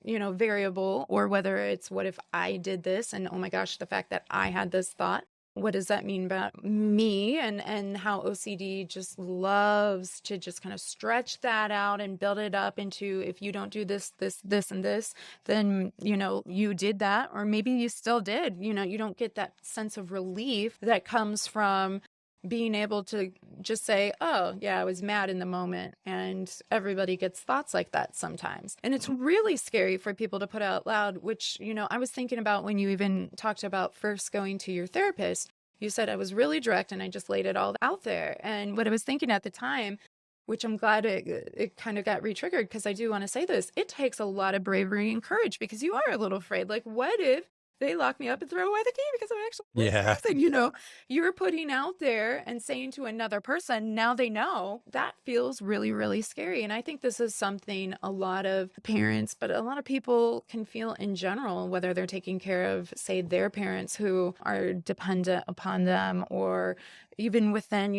variable, or whether it's what if I did this and oh my gosh, the fact that I had this thought. what does that mean about me, and how OCD just loves to just kind of stretch that out and build it up into, if you don't do this, this, and this, then, you did that, or maybe you still did. You don't get that sense of relief that comes from being able to just say, oh, yeah, I was mad in the moment. And everybody gets thoughts like that sometimes. And it's really scary for people to put out loud, which, I was thinking about when you even talked about first going to your therapist. You said I was really direct and I just laid it all out there. And what I was thinking at the time, which I'm glad it kind of got re-triggered, because I do want to say this, it takes a lot of bravery and courage, because you are a little afraid. Like, what if they lock me up and throw away the key because I'm actually Yeah. something, you're putting out there and saying to another person, now they know. That feels really, really scary. And I think this is something a lot of parents, but a lot of people can feel in general, whether they're taking care of, say, their parents who are dependent upon them, or even within,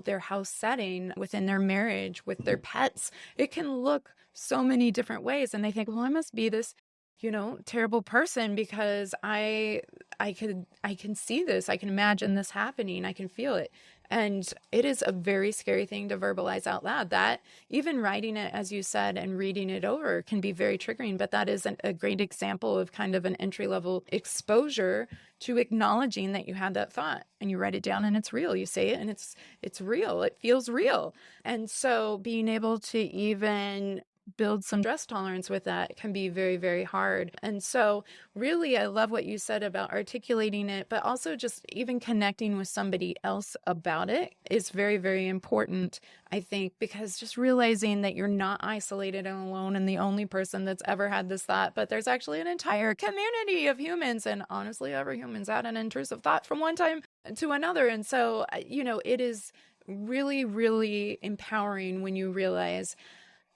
their house setting, within their marriage, with their pets. It can look so many different ways. And they think, well, I must be this terrible person because I can see this, I can imagine this happening, I can feel it. And it is a very scary thing to verbalize out loud. That even writing it, as you said, and reading it over can be very triggering, but that is a great example of kind of an entry-level exposure to acknowledging that you had that thought, and you write it down and it's real. You say it and it's real. It feels real. And so being able to even build some stress tolerance with that can be very, very hard. And so really, I love what you said about articulating it, but also just even connecting with somebody else about it is very, very important, I think, because just realizing that you're not isolated and alone and the only person that's ever had this thought, but there's actually an entire community of humans. And honestly, every human's had an intrusive thought from one time to another. And so, it is really, really empowering when you realize,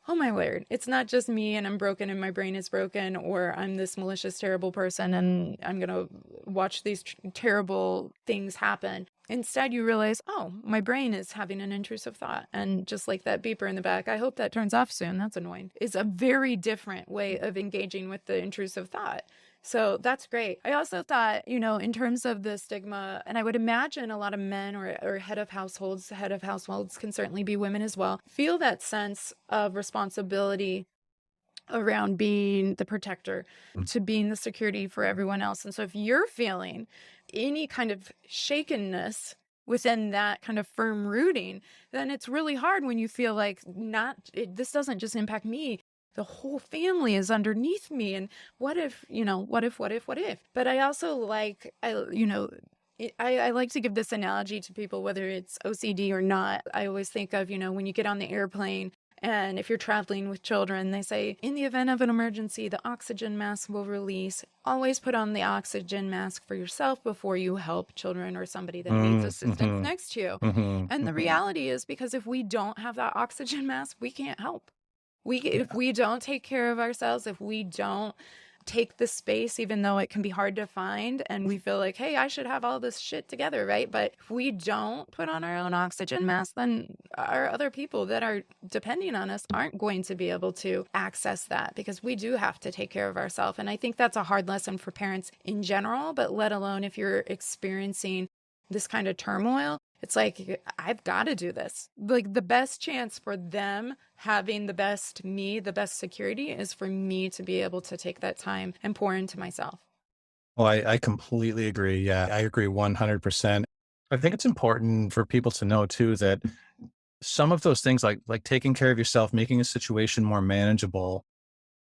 oh my word, it's not just me and I'm broken and my brain is broken, or I'm this malicious, terrible person and I'm going to watch these terrible things happen. Instead, you realize, oh, my brain is having an intrusive thought. And just like that beeper in the back, I hope that turns off soon. That's annoying. Is a very different way of engaging with the intrusive thought. So that's great. I also thought, in terms of the stigma, and I would imagine a lot of men or head of households can certainly be women as well, feel that sense of responsibility around being the protector, to being the security for everyone else. And so if you're feeling any kind of shakenness within that kind of firm rooting, then it's really hard when you feel like this doesn't just impact me. The whole family is underneath me. And what if? But I also I like to give this analogy to people, whether it's OCD or not. I always think of, when you get on the airplane, and if you're traveling with children, they say, in the event of an emergency, the oxygen mask will release. Always put on the oxygen mask for yourself before you help children or somebody that needs assistance next to you. And the reality is, because if we don't have that oxygen mask, we can't help. If we don't take care of ourselves, if we don't take the space, even though it can be hard to find, and we feel like, hey, I should have all this shit together, right? But if we don't put on our own oxygen mask, then our other people that are depending on us aren't going to be able to access that, because we do have to take care of ourselves. And I think that's a hard lesson for parents in general, but let alone if you're experiencing this kind of turmoil. It's like, I've got to do this. Like, the best chance for them having the best security is for me to be able to take that time and pour into myself. Well, I completely agree. Yeah, I agree 100%. I think it's important for people to know too that some of those things, like taking care of yourself, making a situation more manageable,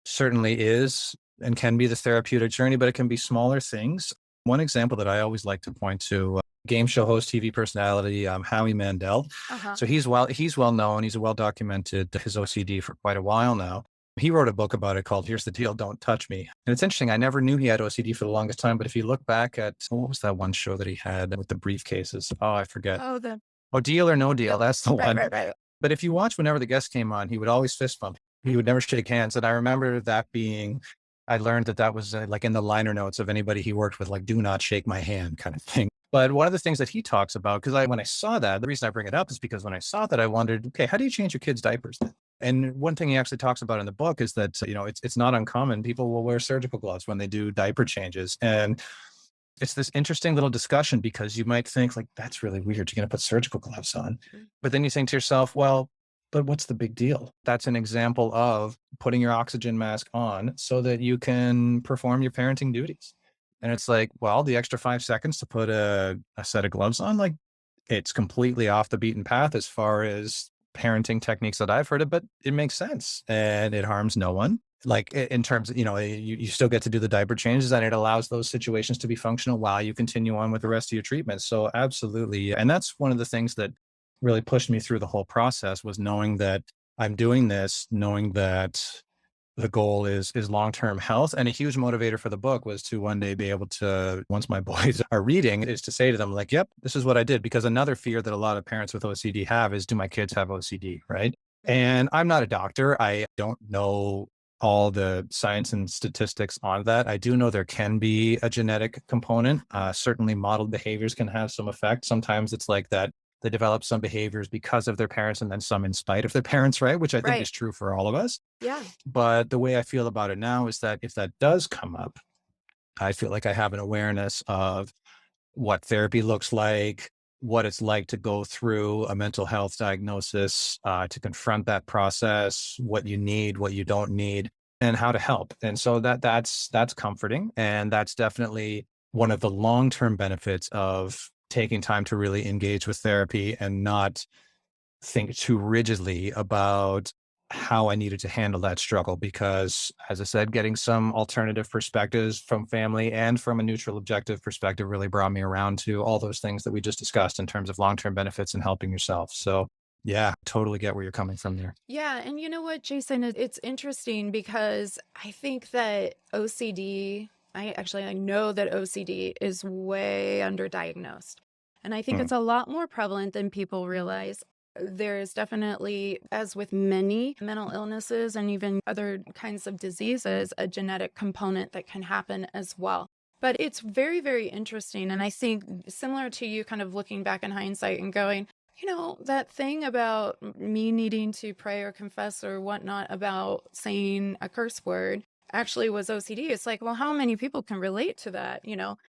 certainly is and can be the therapeutic journey, but it can be smaller things. One example that I always like to point to, game show host, TV personality, Howie Mandel. Uh-huh. So he's well known. He's well documented his OCD for quite a while now. He wrote a book about it called "Here's the Deal, Don't Touch Me." And it's interesting. I never knew he had OCD for the longest time. But if you look back at, what was that one show that he had with the briefcases? Oh, I forget. Oh, Deal or No Deal. That's the one. Right. But if you watch, whenever the guest came on, he would always fist bump. He would never shake hands. And I remember that being, I learned that was like in the liner notes of anybody he worked with, like, do not shake my hand kind of thing. But one of the things that he talks about, because when I saw that, the reason I bring it up is because when I saw that, I wondered, okay, how do you change your kids' diapers then? And one thing he actually talks about in the book is that, it's not uncommon. People will wear surgical gloves when they do diaper changes. And It's this interesting little discussion because you might think like, that's really weird. You're going to put surgical gloves on. Mm. But then you think to yourself, well, but what's the big deal? That's an example of putting your oxygen mask on so that you can perform your parenting duties. And it's like, well, the extra 5 seconds to put a set of gloves on, like it's completely off the beaten path as far as parenting techniques that I've heard of, but it makes sense and it harms no one. Like in terms of, you still get to do the diaper changes and it allows those situations to be functional while you continue on with the rest of your treatment. So absolutely. And that's one of the things that really pushed me through the whole process was knowing that I'm doing this, knowing that the goal is long-term health. And a huge motivator for the book was to one day be able to, once my boys are reading, is to say to them like, yep, this is what I did. Because another fear that a lot of parents with OCD have is, do my kids have OCD? Right. And I'm not a doctor. I don't know all the science and statistics on that. I do know there can be a genetic component. Certainly modeled behaviors can have some effect. Sometimes it's like that they develop some behaviors because of their parents and then some in spite of their parents, right? Which I think Right. is true for all of us. Yeah. But the way I feel about it now is that if that does come up, I feel like I have an awareness of what therapy looks like, what it's like to go through a mental health diagnosis, to confront that process, what you need, what you don't need, and how to help. And so that's comforting, and that's definitely one of the long-term benefits of taking time to really engage with therapy and not think too rigidly about how I needed to handle that struggle because, as I said, getting some alternative perspectives from family and from a neutral objective perspective really brought me around to all those things that we just discussed in terms of long-term benefits and helping yourself. So yeah, totally get where you're coming from there. Yeah. And you know what, Jason, it's interesting because I think that OCD, I know that OCD is way underdiagnosed. And I think Mm, it's a lot more prevalent than people realize. There's definitely, as with many mental illnesses and even other kinds of diseases, a genetic component that can happen as well. But it's very, very interesting. And I think similar to you kind of looking back in hindsight and going, that thing about me needing to pray or confess or whatnot about saying a curse word actually was OCD. It's like, well, how many people can relate to that?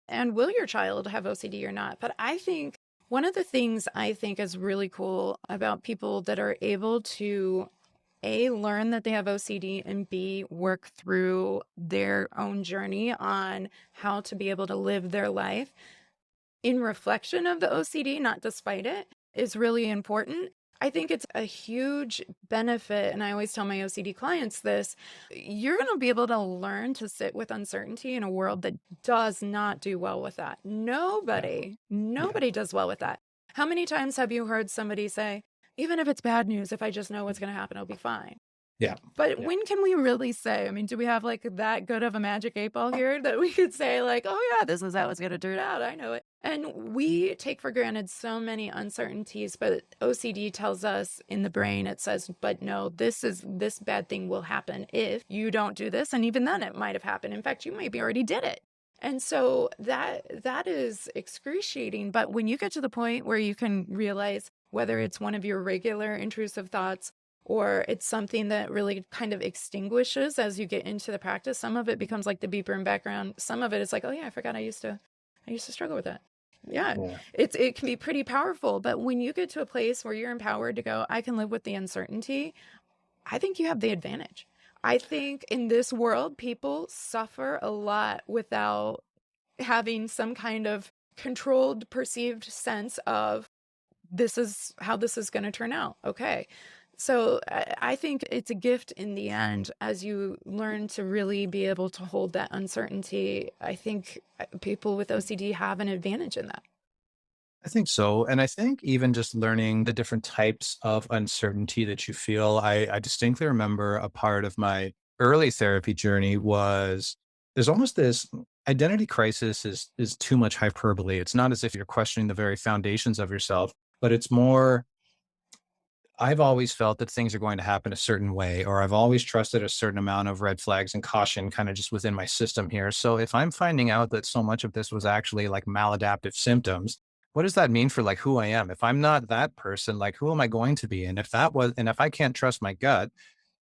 And will your child have OCD or not? But I think one of the things I think is really cool about people that are able to A, learn that they have OCD, and B, work through their own journey on how to be able to live their life in reflection of the OCD, not despite it, is really important. I think it's a huge benefit. And I always tell my OCD clients this: you're going to be able to learn to sit with uncertainty in a world that does not do well with that. yeah, Nobody does well with that. How many times have you heard somebody say, even if it's bad news, if I just know what's going to happen, I'll be fine? yeah, But yeah, when can we really say, I mean, do we have like that good of a magic 8 ball here that we could say like, oh yeah, this is how it's going to turn out. I know it. And we take for granted so many uncertainties, but OCD tells us in the brain, it says, but no, this bad thing will happen if you don't do this. And even then it might have happened. In fact, you maybe already did it. And so that is excruciating. But when you get to the point where you can realize whether it's one of your regular intrusive thoughts or it's something that really kind of extinguishes as you get into the practice. Some of it becomes like the beeper in background. Some of it is like, oh yeah, I forgot I used to struggle with that. Yeah, yeah. it can be pretty powerful. But when you get to a place where you're empowered to go, I can live with the uncertainty, I think you have the advantage. I think in this world, people suffer a lot without having some kind of controlled, perceived sense of this is how this is going to turn out. Okay. So I think it's a gift in the end as you learn to really be able to hold that uncertainty. I think people with OCD have an advantage in that. I think so. And I think even just learning the different types of uncertainty that you feel, I distinctly remember a part of my early therapy journey was there's almost this identity crisis is too much hyperbole. It's not as if you're questioning the very foundations of yourself, but it's more I've always felt that things are going to happen a certain way, or I've always trusted a certain amount of red flags and caution kind of just within my system here. So if I'm finding out that so much of this was actually like maladaptive symptoms, what does that mean for like who I am? If I'm not that person, like who am I going to be? And if I can't trust my gut,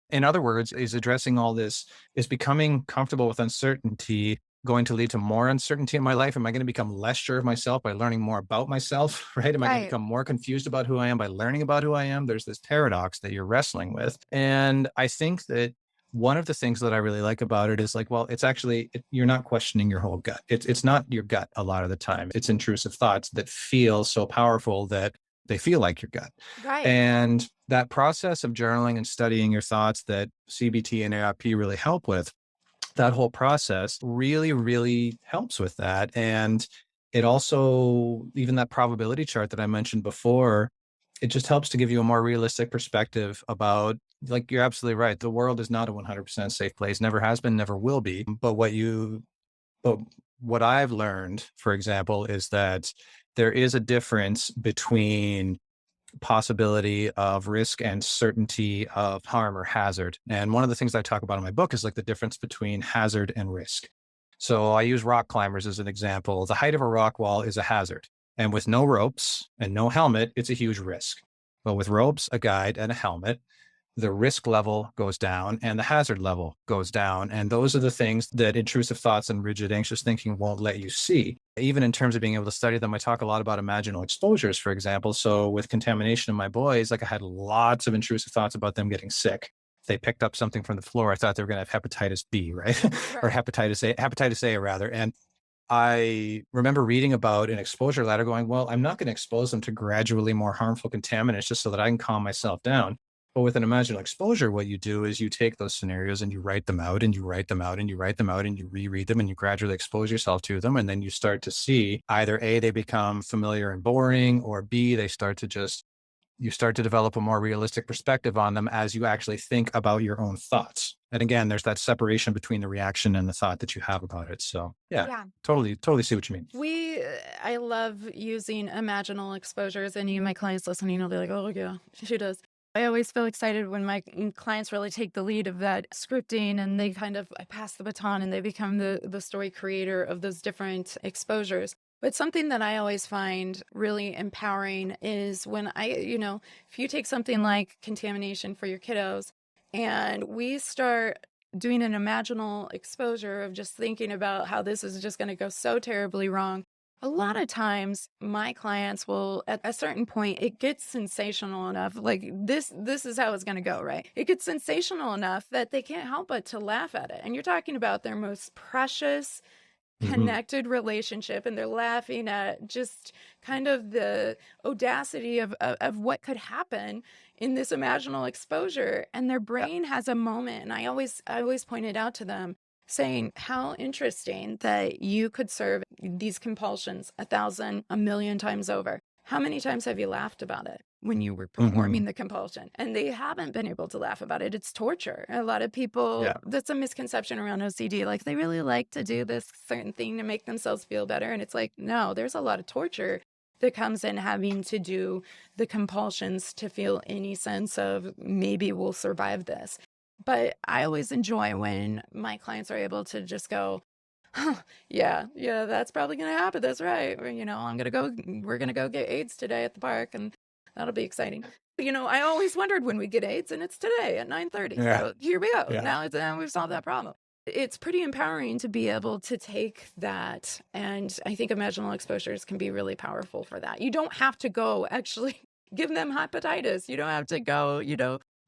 in other words, is addressing all this, is becoming comfortable with uncertainty going to lead to more uncertainty in my life? Am I going to become less sure of myself by learning more about myself? Right? Am I going to Right. become more confused about who I am by learning about who I am? There's this paradox that you're wrestling with. And I think that one of the things that I really like about it is like, well, it's actually, you're not questioning your whole gut. It's not your gut a lot of the time. It's intrusive thoughts that feel so powerful that they feel like your gut. Right. And that process of journaling and studying your thoughts that CBT and ARP really help with, that whole process really, really helps with that. And it also, even that probability chart that I mentioned before, it just helps to give you a more realistic perspective about, like, you're absolutely right. The world is not a 100% safe place, never has been, never will be. But what I've learned, for example, is that there is a difference between possibility of risk and certainty of harm or hazard. And one of the things I talk about in my book is like the difference between hazard and risk. So I use rock climbers as an example. The height of a rock wall is a hazard. And with no ropes and no helmet, it's a huge risk. But with ropes, a guide, and a helmet, the risk level goes down and the hazard level goes down. And those are the things that intrusive thoughts and rigid anxious thinking won't let you see. Even in terms of being able to study them, I talk a lot about imaginal exposures, for example. So with contamination in my boys, like I had lots of intrusive thoughts about them getting sick. If they picked up something from the floor, I thought they were going to have hepatitis B, right? Or Right. hepatitis A rather. And I remember reading about an exposure ladder going, well, I'm not going to expose them to gradually more harmful contaminants just so that I can calm myself down. But with an imaginal exposure, what you do is you take those scenarios and you write them out and you write them out and you write them out and you reread them and you gradually expose yourself to them. And then you start to see either A, they become familiar and boring, or B, you start to develop a more realistic perspective on them as you actually think about your own thoughts. And again, there's that separation between the reaction and the thought that you have about it. So yeah, Yeah. totally see what you mean. I love using imaginal exposures. Any of my clients listening will be like, oh, yeah, she does. I always feel excited when my clients really take the lead of that scripting and they kind of I pass the baton and they become the story creator of those different exposures. But something that I always find really empowering is when if you take something like contamination for your kiddos and we start doing an imaginal exposure of just thinking about how this is just going to go so terribly wrong. A lot of times my clients will at a certain point it gets sensational enough like this is how it's going to go, right? It gets sensational enough that they can't help but to laugh at it. And you're talking about their most precious Mhm. connected relationship and they're laughing at just kind of the audacity of what could happen in this imaginal exposure, and their Yeah. brain has a moment. And I always point it out to them saying how interesting that you could serve these compulsions 1,000 a million times over. How many times have you laughed about it when you were performing Mhm. the compulsion? And they haven't been able to laugh about it. It's torture. A lot of people, Yeah. that's a misconception around OCD. Like they really like to do this certain thing to make themselves feel better. And it's like, no, there's a lot of torture that comes in having to do the compulsions to feel any sense of maybe we'll survive this. But I always enjoy when my clients are able to just go, huh, yeah, that's probably going to happen. That's right. Or, we're going to go get AIDS today at the park and that'll be exciting. I always wondered when we get AIDS and it's today at 9:30. Yeah. So here we go. Yeah. Now we've solved that problem. It's pretty empowering to be able to take that. And I think imaginal exposures can be really powerful for that. You don't have to go actually give them hepatitis. You don't have to go,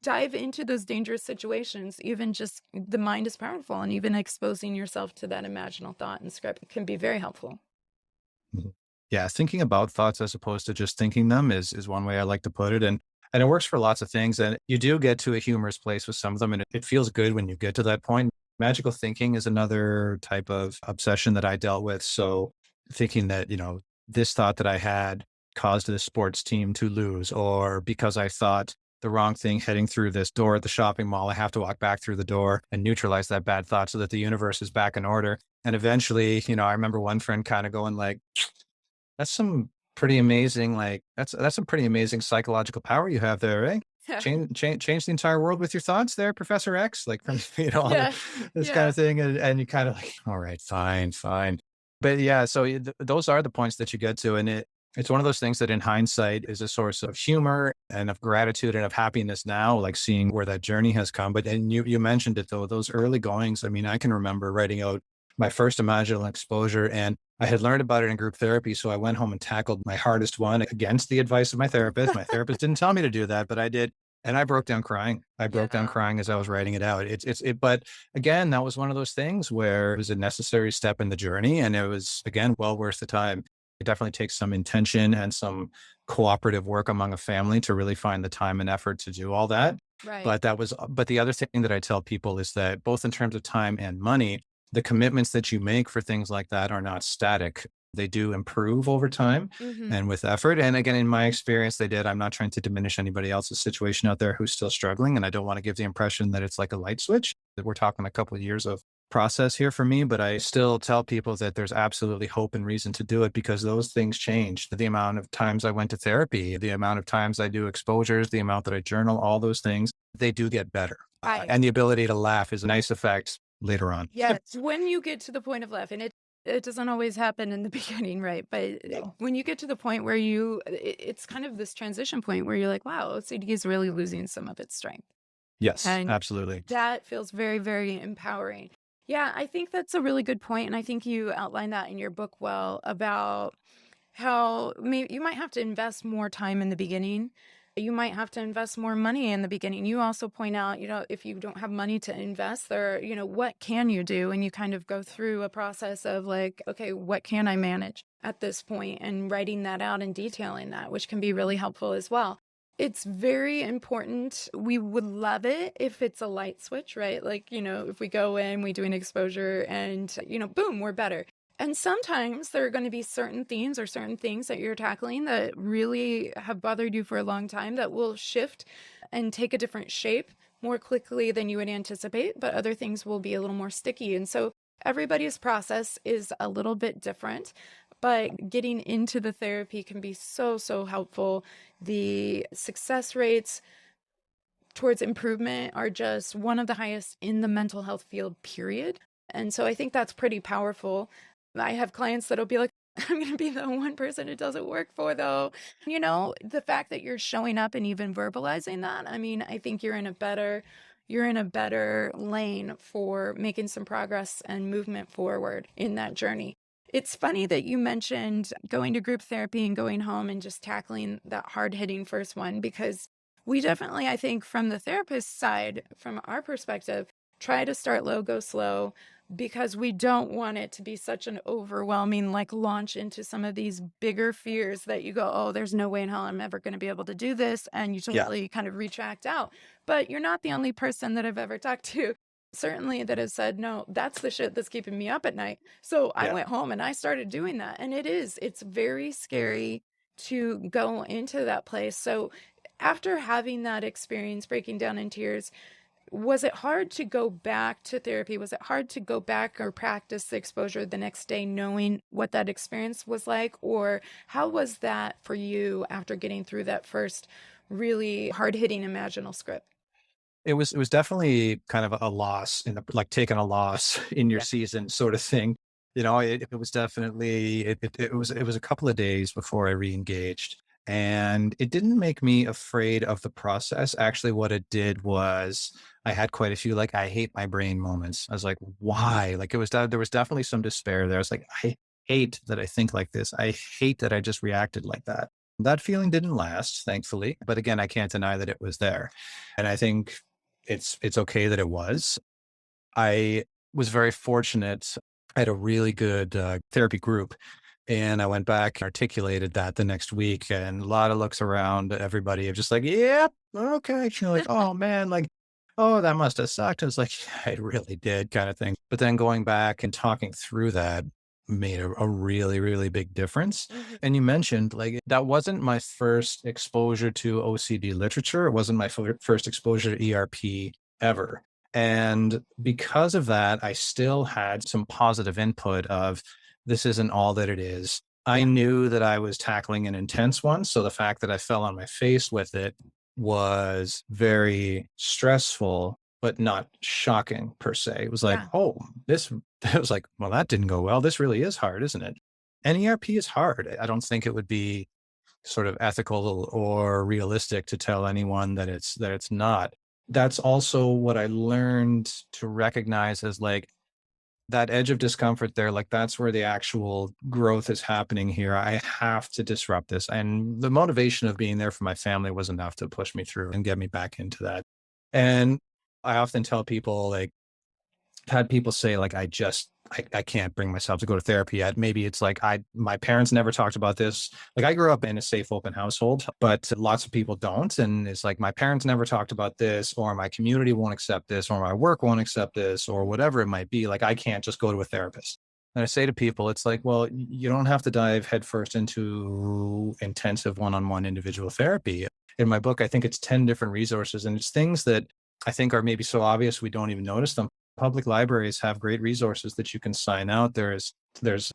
dive into those dangerous situations. Even just the mind is powerful, and even exposing yourself to that imaginal thought and script can be very helpful. Mhm. Yeah, thinking about thoughts as opposed to just thinking them is one way I like to put it, and it works for lots of things. And you do get to a humorous place with some of them, and it feels good when you get to that point. Magical thinking is another type of obsession that I dealt with. So thinking that this thought that I had caused this sports team to lose, or because I thought the wrong thing heading through this door at the shopping mall, I have to walk back through the door and neutralize that bad thought so that the universe is back in order. And eventually, I remember one friend kind of going like, that's some pretty amazing, like that's some pretty amazing psychological power you have there, eh? Change the entire world with your thoughts there, Professor X, like from all Yeah, this kind yeah. of thing. And you kind of like, all right, fine, fine. But yeah, so those are the points that you get to. And it's one of those things that in hindsight is a source of humor and of gratitude and of happiness now, like seeing where that journey has come. But and you mentioned it though, those early goings. I mean, I can remember writing out my first imaginal exposure. And I had learned about it in group therapy. So I went home and tackled my hardest one against the advice of my therapist. My therapist didn't tell me to do that, but I did. And I broke down crying. I broke down Yeah. crying as I was writing it out. But again, that was one of those things where it was a necessary step in the journey. And it was, again, well worth the time. It definitely takes some intention and some cooperative work among a family to really find the time and effort to do all that. Right. But the other thing that I tell people is that both in terms of time and money, the commitments that you make for things like that are not static. They do improve over time Mhm. and with effort. And again, in my experience, they did. I'm not trying to diminish anybody else's situation out there who's still struggling. And I don't want to give the impression that it's like a light switch, that we're talking a couple of years of process here for me, but I still tell people that there's absolutely hope and reason to do it because those things change. The amount of times I went to therapy, the amount of times I do exposures, the amount that I journal, all those things, they do get better. Right. And the ability to laugh is a nice effect later on. Yes, when you get to the point of laughing, it doesn't always happen in the beginning, right? But No. when you get to the point where it's kind of this transition point where you're like, wow, OCD is really losing some of its strength. Yes, And absolutely. that feels very, very empowering. Yeah, I think that's a really good point, and I think you outlined that in your book well about how you might have to invest more time in the beginning. You might have to invest more money in the beginning. You also point out, if you don't have money to invest there, what can you do? And you kind of go through a process of like, okay, what can I manage at this point, and writing that out and detailing that, which can be really helpful as well. It's very important. We would love it if it's a light switch, right? Like, if we go in, we do an exposure and, boom, we're better. And sometimes there are going to be certain themes or certain things that you're tackling that really have bothered you for a long time that will shift and take a different shape more quickly than you would anticipate, but other things will be a little more sticky. And so everybody's process is a little bit different, but getting into the therapy can be so, so helpful. The success rates towards improvement are just one of the highest in the mental health field, period. And so I think that's pretty powerful. I have clients that'll be like, I'm going to be the one person it doesn't work for, though. The fact that you're showing up and even verbalizing that, I mean, I think you're in a better lane for making some progress and movement forward in that journey. It's funny that you mentioned going to group therapy and going home and just tackling that hard-hitting first one, because we definitely, I think, from the therapist side, from our perspective, try to start low, go slow, because we don't want it to be such an overwhelming, like, launch into some of these bigger fears that you go, oh, there's no way in hell I'm ever going to be able to do this. And you Yeah. totally kind of retract out. But you're not the only person that I've ever talked to, certainly, that has said, no, that's the shit that's keeping me up at night. So I Yeah. went home and I started doing that. And it's very scary to go into that place. So after having that experience, breaking down in tears, was it hard to go back to therapy? Was it hard to go back or practice the exposure the next day, knowing what that experience was like? Or how was that for you after getting through that first really hard-hitting imaginal script? It was definitely kind of a loss in the like taking a loss in your Yeah. season sort of thing. It was definitely it was a couple of days before I re-engaged. And it didn't make me afraid of the process. Actually, what it did was I had quite a few like I hate my brain moments. I was like, why? Like there was definitely some despair there. I was like, I hate that I think like this. I hate that I just reacted like that. That feeling didn't last, thankfully. But again, I can't deny that it was there. And I think it's okay that it was. I was very fortunate. I had a really good therapy group, and I went back and articulated that the next week, and a lot of looks around at everybody of just like, "Yep, okay." Like, "Oh man, like, oh, that must have sucked." I was like, "Yeah, it really did," kind of thing. But then going back and talking through that made a really, really big difference. Mhm. And you mentioned like that wasn't my first exposure to OCD literature. It wasn't my first exposure to ERP ever. And because of that, I still had some positive input of this isn't all that it is. I Yeah. knew that I was tackling an intense one. So the fact that I fell on my face with it was very stressful, but not shocking per se. It was like, Yeah. oh, this, it was like, well, that didn't go well. This really is hard, isn't it? And ERP is hard. I don't think it would be sort of ethical or realistic to tell anyone that it's not. That's also what I learned to recognize as like that edge of discomfort there, like that's where the actual growth is happening here. I have to disrupt this. And the motivation of being there for my family was enough to push me through and get me back into that. And I often tell people, like, had people say like I can't bring myself to go to therapy yet. Maybe it's like my parents never talked about this. Like I grew up in a safe, open household, but lots of people don't. And it's like my parents never talked about this, or my community won't accept this, or my work won't accept this, or whatever it might be. Like I can't just go to a therapist. And I say to people, it's like, well, you don't have to dive headfirst into intensive one-on-one individual therapy. In my book, I think it's 10 different resources, and it's things that I think are maybe so obvious we don't even notice them. Public libraries have great resources that you can sign out. There's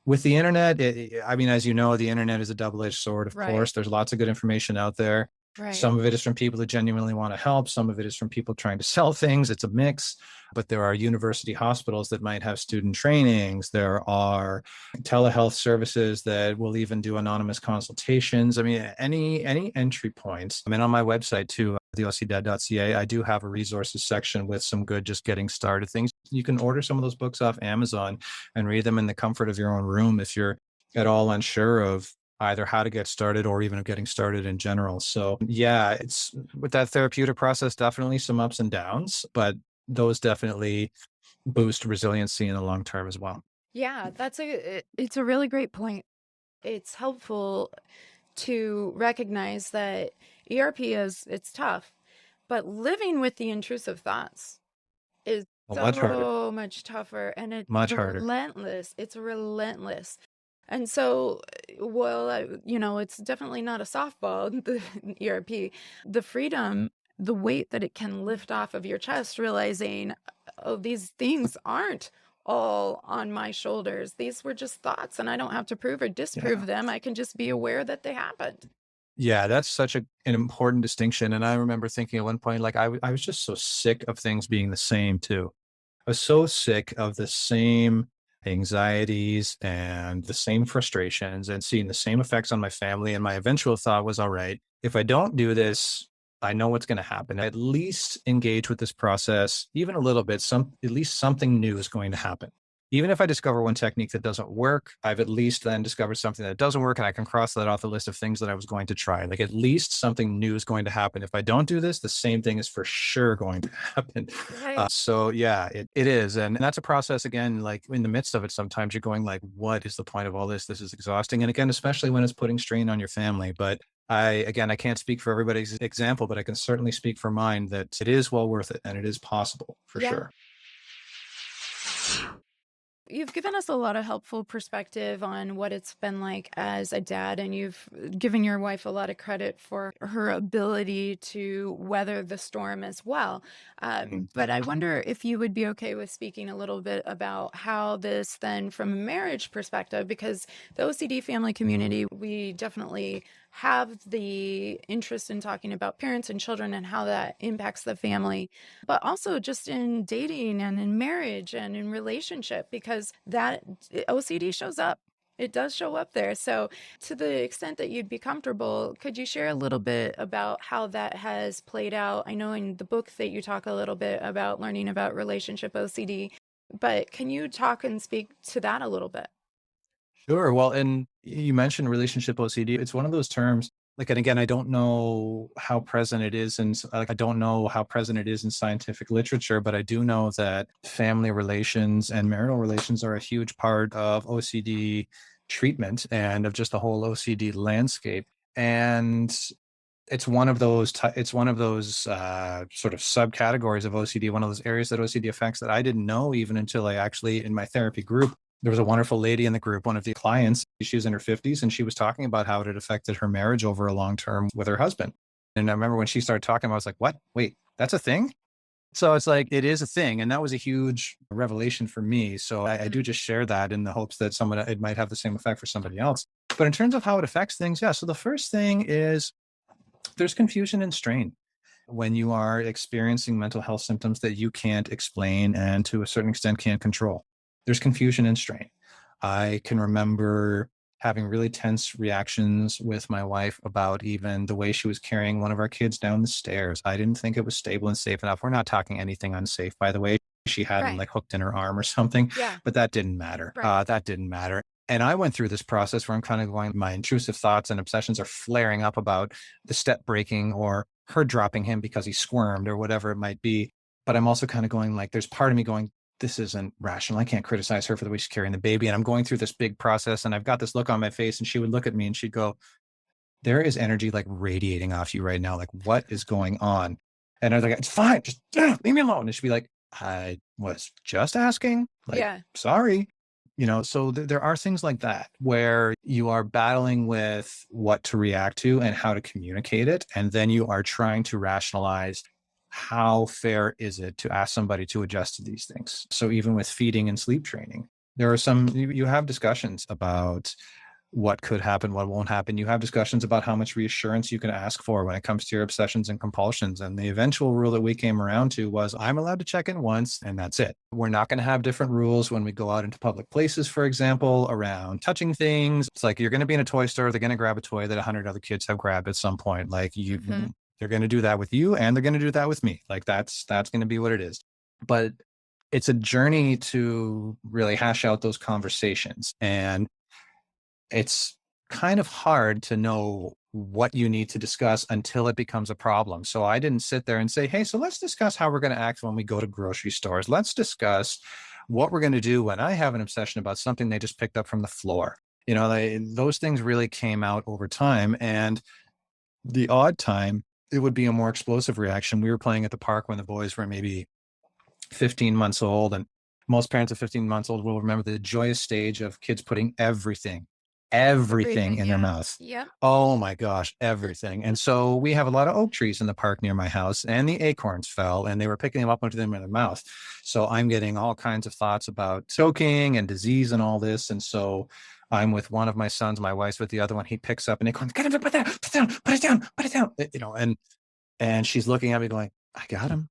with the internet. I mean, as you know, the internet is a double-edged sword. Of Right. course, there's lots of good information out there. Right. Some of it is from people that genuinely want to help. Some of it is from people trying to sell things. It's a mix. But there are university hospitals that might have student trainings. There are telehealth services that will even do anonymous consultations. I mean, any entry points. I mean, on my website too, the OCDad.ca, I do have a resources section with some good just getting started things. You can order some of those books off Amazon and read them in the comfort of your own room if you're at all unsure of either how to get started or even of getting started in general. So yeah, it's with that therapeutic process, definitely some ups and downs, but those definitely boost resiliency in the long term as well. Yeah, it's a really great point. It's helpful to recognize that ERP it's tough, but living with the intrusive thoughts is Well, much harder, so much tougher, and it's much harder. relentless. It's relentless. And so, well, it's definitely not a softball, the ERP. The freedom, the weight that it can lift off of your chest, realizing, oh, these things aren't all on my shoulders. These were just thoughts, and I don't have to prove or Yeah. disprove them. I can just be aware that they happened. Yeah, that's such an important distinction. And I remember thinking at one point, like, I was just so sick of things being the same too. I was so sick of the same anxieties and the same frustrations and seeing the same effects on my family. And my eventual thought was, all right, if I don't do this, I know what's going to happen. At least engage with this process, even a little bit. At least something new is going to happen. Even if I discover one technique that doesn't work, I've at least then discovered something that doesn't work, and I can cross that off the list of things that I was going to try. Like at least something new is going to happen. If I don't do this, the same thing is for sure going to happen. Right. So yeah, it is. And that's a process again, like in the midst of it, sometimes you're going like, what is the point of all this? This is exhausting. And again, especially when it's putting strain on your family. But I can't speak for everybody's example, but I can certainly speak for mine that it is well worth it and it is possible for Yeah. sure. You've given us a lot of helpful perspective on what it's been like as a dad, and you've given your wife a lot of credit for her ability to weather the storm as well. Mm. But I wonder if you would be okay with speaking a little bit about how this, then, from a marriage perspective, because the OCD family community, we definitely have the interest in talking about parents and children and how that impacts the family, but also just in dating and in marriage and in relationship, because that OCD shows up. It does show up there. So, to the extent that you'd be comfortable, could you share a little bit about how that has played out? I know in the book that you talk a little bit about learning about relationship OCD, but can you talk and speak to that a little bit? Sure. Well, and you mentioned relationship OCD. It's one of those terms. Like, and again, I don't know how present it is, and like, I don't know how present it is in scientific literature, but I do know that family relations and marital relations are a huge part of OCD treatment and of just the whole OCD landscape. And it's one of those sort of subcategories of OCD, one of those areas that OCD affects that I didn't know even until I actually, in my therapy group, there was a wonderful lady in the group, one of the clients, she was in her 50s, and she was talking about how it had affected her marriage over a long term with her husband. And I remember when she started talking, I was like, what? Wait, that's a thing? So it's like, it is a thing. And that was a huge revelation for me. So I do Mm. just share that in the hopes that it might have the same effect for somebody else. But in terms of how it affects things, yeah. So the first thing is there's confusion and strain when you are experiencing mental health symptoms that you can't explain and to a certain extent can't control. There's confusion and strain. I can remember having really tense reactions with my wife about even the way she was carrying one of our kids down the stairs. I didn't think it was stable and safe enough. We're not talking anything unsafe, by the way. she had him Right. like hooked in her arm or something, Yeah. but that didn't matter. Right. That didn't matter. And I went through this process where I'm kind of going, my intrusive thoughts and obsessions are flaring up about the step breaking or her dropping him because he squirmed or whatever it might be. But I'm also kind of going like, there's part of me going, this isn't rational. I can't criticize her for the way she's carrying the baby. And I'm going through this big process and I've got this look on my face and she would look at me and she'd go, there is energy like radiating off you right now. Like, what is going on? And I was like, it's fine. Just leave me alone. And she'd be like, I was just asking. Like, Yeah. sorry. So there are things like that where you are battling with what to react to and how to communicate it. And then you are trying to rationalize how fair is it to ask somebody to adjust to these things. So even with feeding and sleep training, there are some, you have discussions about what could happen, what won't happen. You have discussions about how much reassurance you can ask for when it comes to your obsessions and compulsions. And the eventual rule that we came around to was I'm allowed to check in once and that's it. We're not going to have different rules when we go out into public places, for example, around touching things. It's like you're going to be in a toy store, they're going to grab a toy that 100 other kids have grabbed at some point. Like Mhm. they're going to do that with you and they're going to do that with me. Like that's going to be what it is. But it's a journey to really hash out those conversations. And it's kind of hard to know what you need to discuss until it becomes a problem. So I didn't sit there and say, hey, so let's discuss how we're going to act when we go to grocery stores. Let's discuss what we're going to do when I have an obsession about something they just picked up from the floor. Those things really came out over time. And the odd time, it would be a more explosive reaction. We were playing at the park when the boys were maybe 15 months old. And most parents of 15 months old will remember the joyous stage of kids putting everything Everything. in their Yeah. mouth. Yep. Oh my gosh, everything. And so we have a lot of oak trees in the park near my house, and the acorns fell and they were picking them up and putting them in their mouth. So I'm getting all kinds of thoughts about choking and disease and all this. And so I'm with one of my sons, my wife's with the other one. He picks up an acorn, get him, put that, put it down, put it down, put it down. And she's looking at me going, I got him.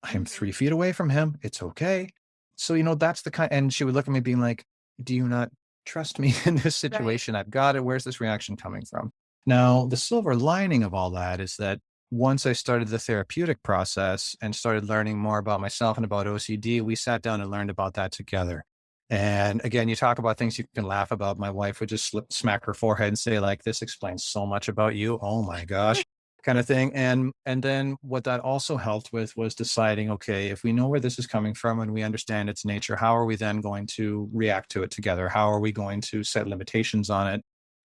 I am Mhm. 3 feet away from him. It's okay. So, that's the kind, and she would look at me being like, do you not trust me in this Right. situation? I've got it. Where's this reaction coming from? Now, the silver lining of all that is that once I started the therapeutic process and started learning more about myself and about OCD, we sat down and learned about that together. And again, you talk about things you can laugh about. My wife would just smack her forehead and say, like, this explains so much about you. Oh my gosh, kind of thing. And then what that also helped with was deciding, okay, if we know where this is coming from and we understand its nature, how are we then going to react to it together? How are we going to set limitations on it?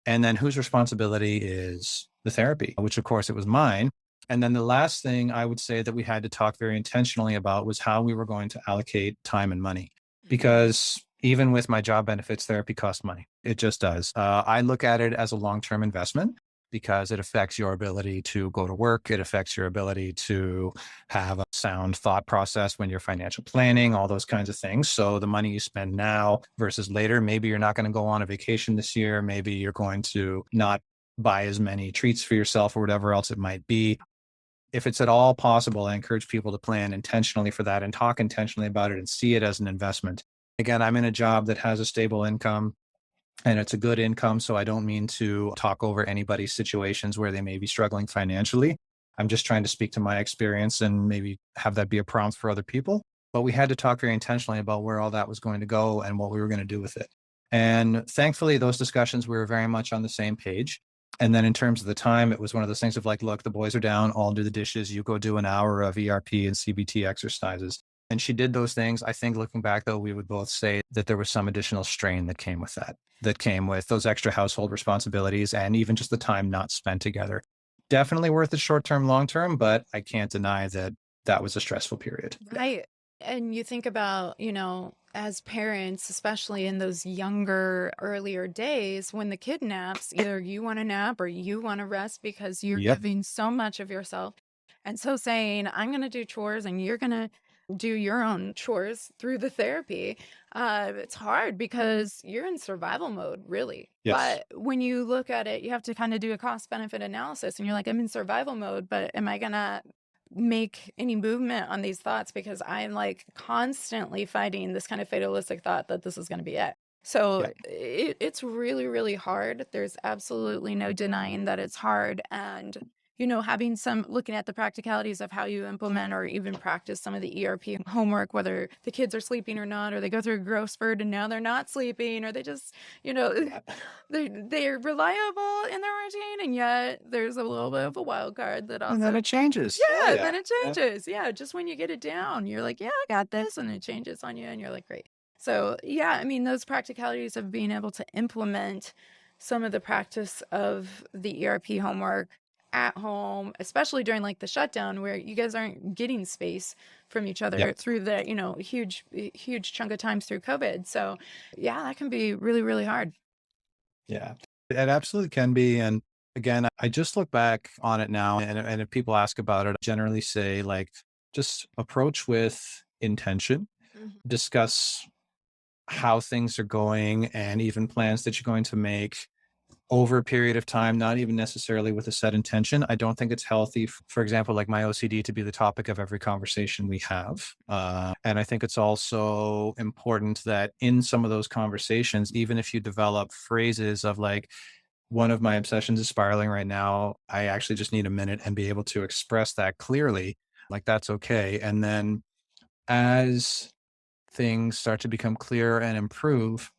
And then whose responsibility is the therapy, which of course it was mine. And then the last thing I would say that we had to talk very intentionally about was how we were going to allocate time and money. Mhm. Because even with my job benefits, therapy costs money. It just does. I look at it as a long term investment because it affects your ability to go to work. It affects your ability to have a sound thought process when you're financial planning, all those kinds of things. So the money you spend now versus later, maybe you're not going to go on a vacation this year. Maybe you're going to not buy as many treats for yourself or whatever else it might be. If it's at all possible, I encourage people to plan intentionally for that and talk intentionally about it and see it as an investment. Again, I'm in a job that has a stable income and it's a good income. So I don't mean to talk over anybody's situations where they may be struggling financially. I'm just trying to speak to my experience and maybe have that be a prompt for other people. But we had to talk very intentionally about where all that was going to go and what we were going to do with it. And thankfully, those discussions, we were very much on the same page. And then in terms of the time, it was one of those things of like, look, the boys are down, I'll do the dishes. You go do an hour of ERP and CBT exercises. And she did those things. I think looking back, though, we would both say that there was some additional strain that came with that came with those extra household responsibilities and even just the time not spent together. Definitely worth it short term, long term, but I can't deny that that was a stressful period. Right. And you think about, as parents, especially in those younger, earlier days, when the kid naps, either you want to nap or you want to rest because you're Yep. giving so much of yourself. And so saying, I'm going to do chores and you're going to do your own chores through the therapy, it's hard because you're in survival mode, really. Yes. But when you look at it, you have to kind of do a cost benefit analysis and you're like, I'm in survival mode, but am I going to make any movement on these thoughts because I'm like constantly fighting this kind of fatalistic thought that this is going to be it. So Yep. it's really, really hard. There's absolutely no denying that it's hard. And having some looking at the practicalities of how you implement or even practice some of the ERP homework, whether the kids are sleeping or not, or they go through a growth spurt and now they're not sleeping, or they just, Yeah. they're reliable in their routine, and yet there's a little bit of a wild card that And then also, it changes. Oh yeah, yeah. then it Yeah. changes. Yeah, just when you get it down, you're like, yeah, I got this, and it changes on you, and you're like, great. So yeah, I mean, those practicalities of being able to implement some of the practice of the ERP homework at home, especially during like the shutdown where you guys aren't getting space from each Yeah. other through the, huge chunk of times through COVID. So yeah, that can be really, really hard. Yeah. It absolutely can be. And again, I just look back on it now, and if people ask about it, I generally say like just approach with intention, Mhm. discuss how things are going and even plans that you're going to make over a period of time, not even necessarily with a set intention. I don't think it's healthy, for example, like my OCD to be the topic of every conversation we have. And I think it's also important that in some of those conversations, even if you develop phrases of like, one of my obsessions is spiraling right now, I actually just need a minute and be able to express that clearly. Like, that's okay. And then as things start to become clearer and improve,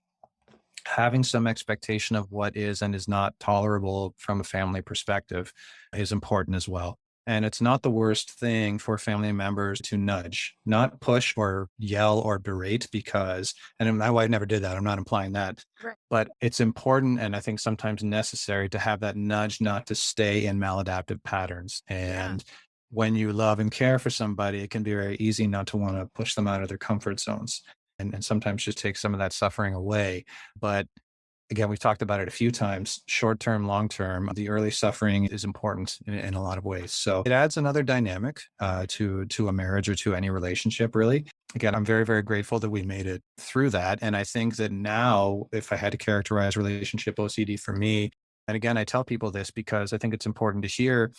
having some expectation of what is and is not tolerable from a family perspective is important as well. And it's not the worst thing for family members to nudge, not push or yell or berate, because, and my wife never did that. I'm not implying that, Right. but it's important and I think sometimes necessary to have that nudge not to stay in maladaptive patterns. Yeah. And when you love and care for somebody, it can be very easy not to want to push them out of their comfort zones and sometimes just take some of that suffering away. But again, we've talked about it a few times, short term, long term, the early suffering is important in a lot of ways. So it adds another dynamic to a marriage or to any relationship, really. Again, I'm very, very grateful that we made it through that. And I think that now, if I had to characterize relationship OCD for me, and again, I tell people this because I think it's important to hear,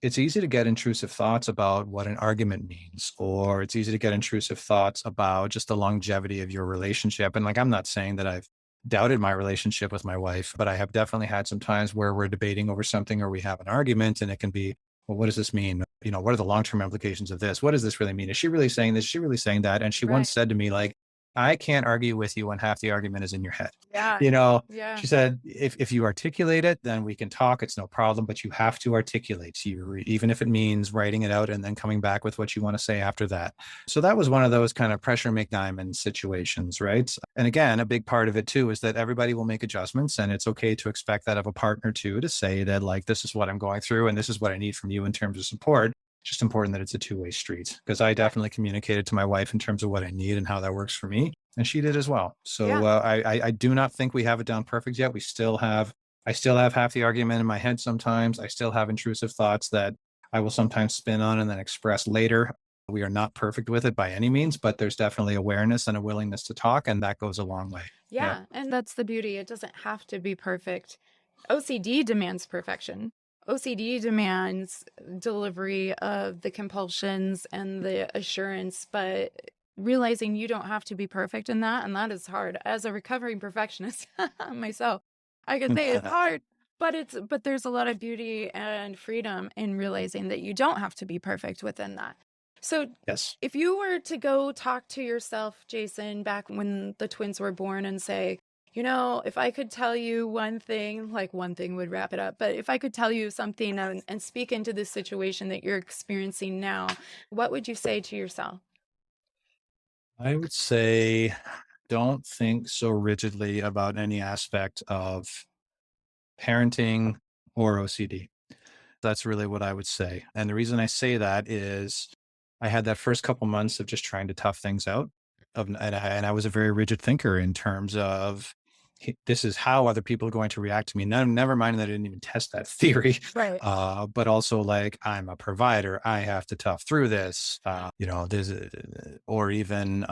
it's easy to get intrusive thoughts about what an argument means, or it's easy to get intrusive thoughts about just the longevity of your relationship. And like, I'm not saying that I've doubted my relationship with my wife, but I have definitely had some times where we're debating over something or we have an argument and it can be, well, what does this mean? What are the long term implications of this? What does this really mean? Is she really saying this? Is she really saying that? And she once Right. said to me, like, I can't argue with you when half the argument is in your head. Yeah. You know, Yeah. she said, if you articulate it, then we can talk. It's no problem, but you have to articulate you, even if it means writing it out and then coming back with what you want to say after that. So that was one of those kind of pressure make diamond situations, right? And again, a big part of it too is that everybody will make adjustments, and it's okay to expect that of a partner too, to say that like, this is what I'm going through and this is what I need from you in terms of support. It's just important that it's a two-way street, because I Right. definitely communicated to my wife in terms of what I need and how that works for me, and she did as well. So Yeah. I do not think we have it down perfect yet. I still have half the argument in my head sometimes. I still have intrusive thoughts that I will sometimes spin on and then express later. We are not perfect with it by any means, but there's definitely awareness and a willingness to talk, and that goes a long way. Yeah. Yeah. And that's the beauty. It doesn't have to be perfect. OCD demands perfection. OCD demands delivery of the compulsions and the assurance, but realizing you don't have to be perfect in that, and that is hard. As a recovering perfectionist myself, I can say it's hard, but there's a lot of beauty and freedom in realizing that you don't have to be perfect within that. So Yes. if you were to go talk to yourself, Jason, back when the twins were born and say, if I could tell you one thing, like one thing would wrap it up, but if I could tell you something and speak into this situation that you're experiencing now, what would you say to yourself? I would say don't think so rigidly about any aspect of parenting or OCD. That's really what I would say. And the reason I say that is I had that first couple months of just trying to tough things out. And I was a very rigid thinker in terms of this is how other people are going to react to me. Never mind that I didn't even test that theory, Right. but also like I'm a provider. I have to tough through this. Or even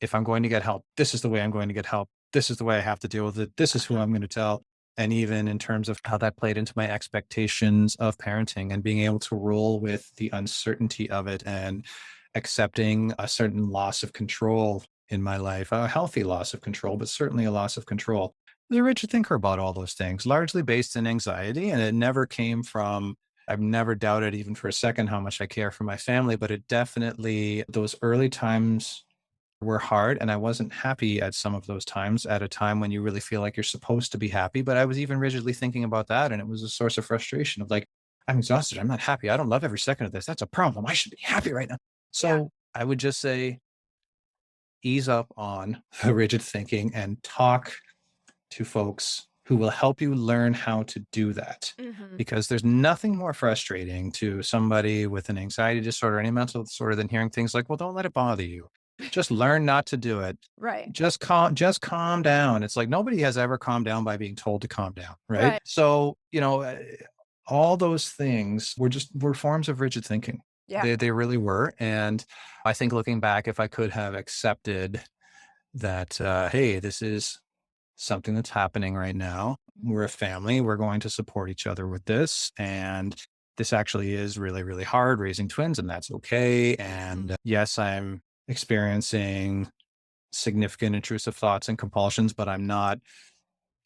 if I'm going to get help, this is the way I'm going to get help. This is the way I have to deal with it. This is who Uh-huh. I'm going to tell. And even in terms of how that played into my expectations of parenting and being able to roll with the uncertainty of it and accepting a certain loss of control in my life, a healthy loss of control, but certainly a loss of control. a rigid thinker about all those things, largely based in anxiety. And it never came from, I've never doubted even for a second how much I care for my family, but it definitely, those early times were hard. And I wasn't happy at some of those times at a time when you really feel like you're supposed to be happy. But I was even rigidly thinking about that. And it was a source of frustration of like, I'm exhausted. I'm not happy. I don't love every second of this. That's a problem. I should be happy right now. Yeah. So I would just say, ease up on the rigid thinking and talk to folks who will help you learn how to do that. Hmm. Because there's nothing more frustrating to somebody with an anxiety disorder, any mental disorder, than hearing things like, well, don't let it bother you. Just learn not to do it. Right. Just calm down. It's like nobody has ever calmed down by being told to calm down. Right. Right. So, all those things were forms of rigid thinking. Yeah. They really were. And I think looking back, if I could have accepted that, hey, this is something that's happening right now. We're a family. We're going to support each other with this. And this actually is really, really hard raising twins, and that's okay. And yes, I'm experiencing significant intrusive thoughts and compulsions, but I'm not.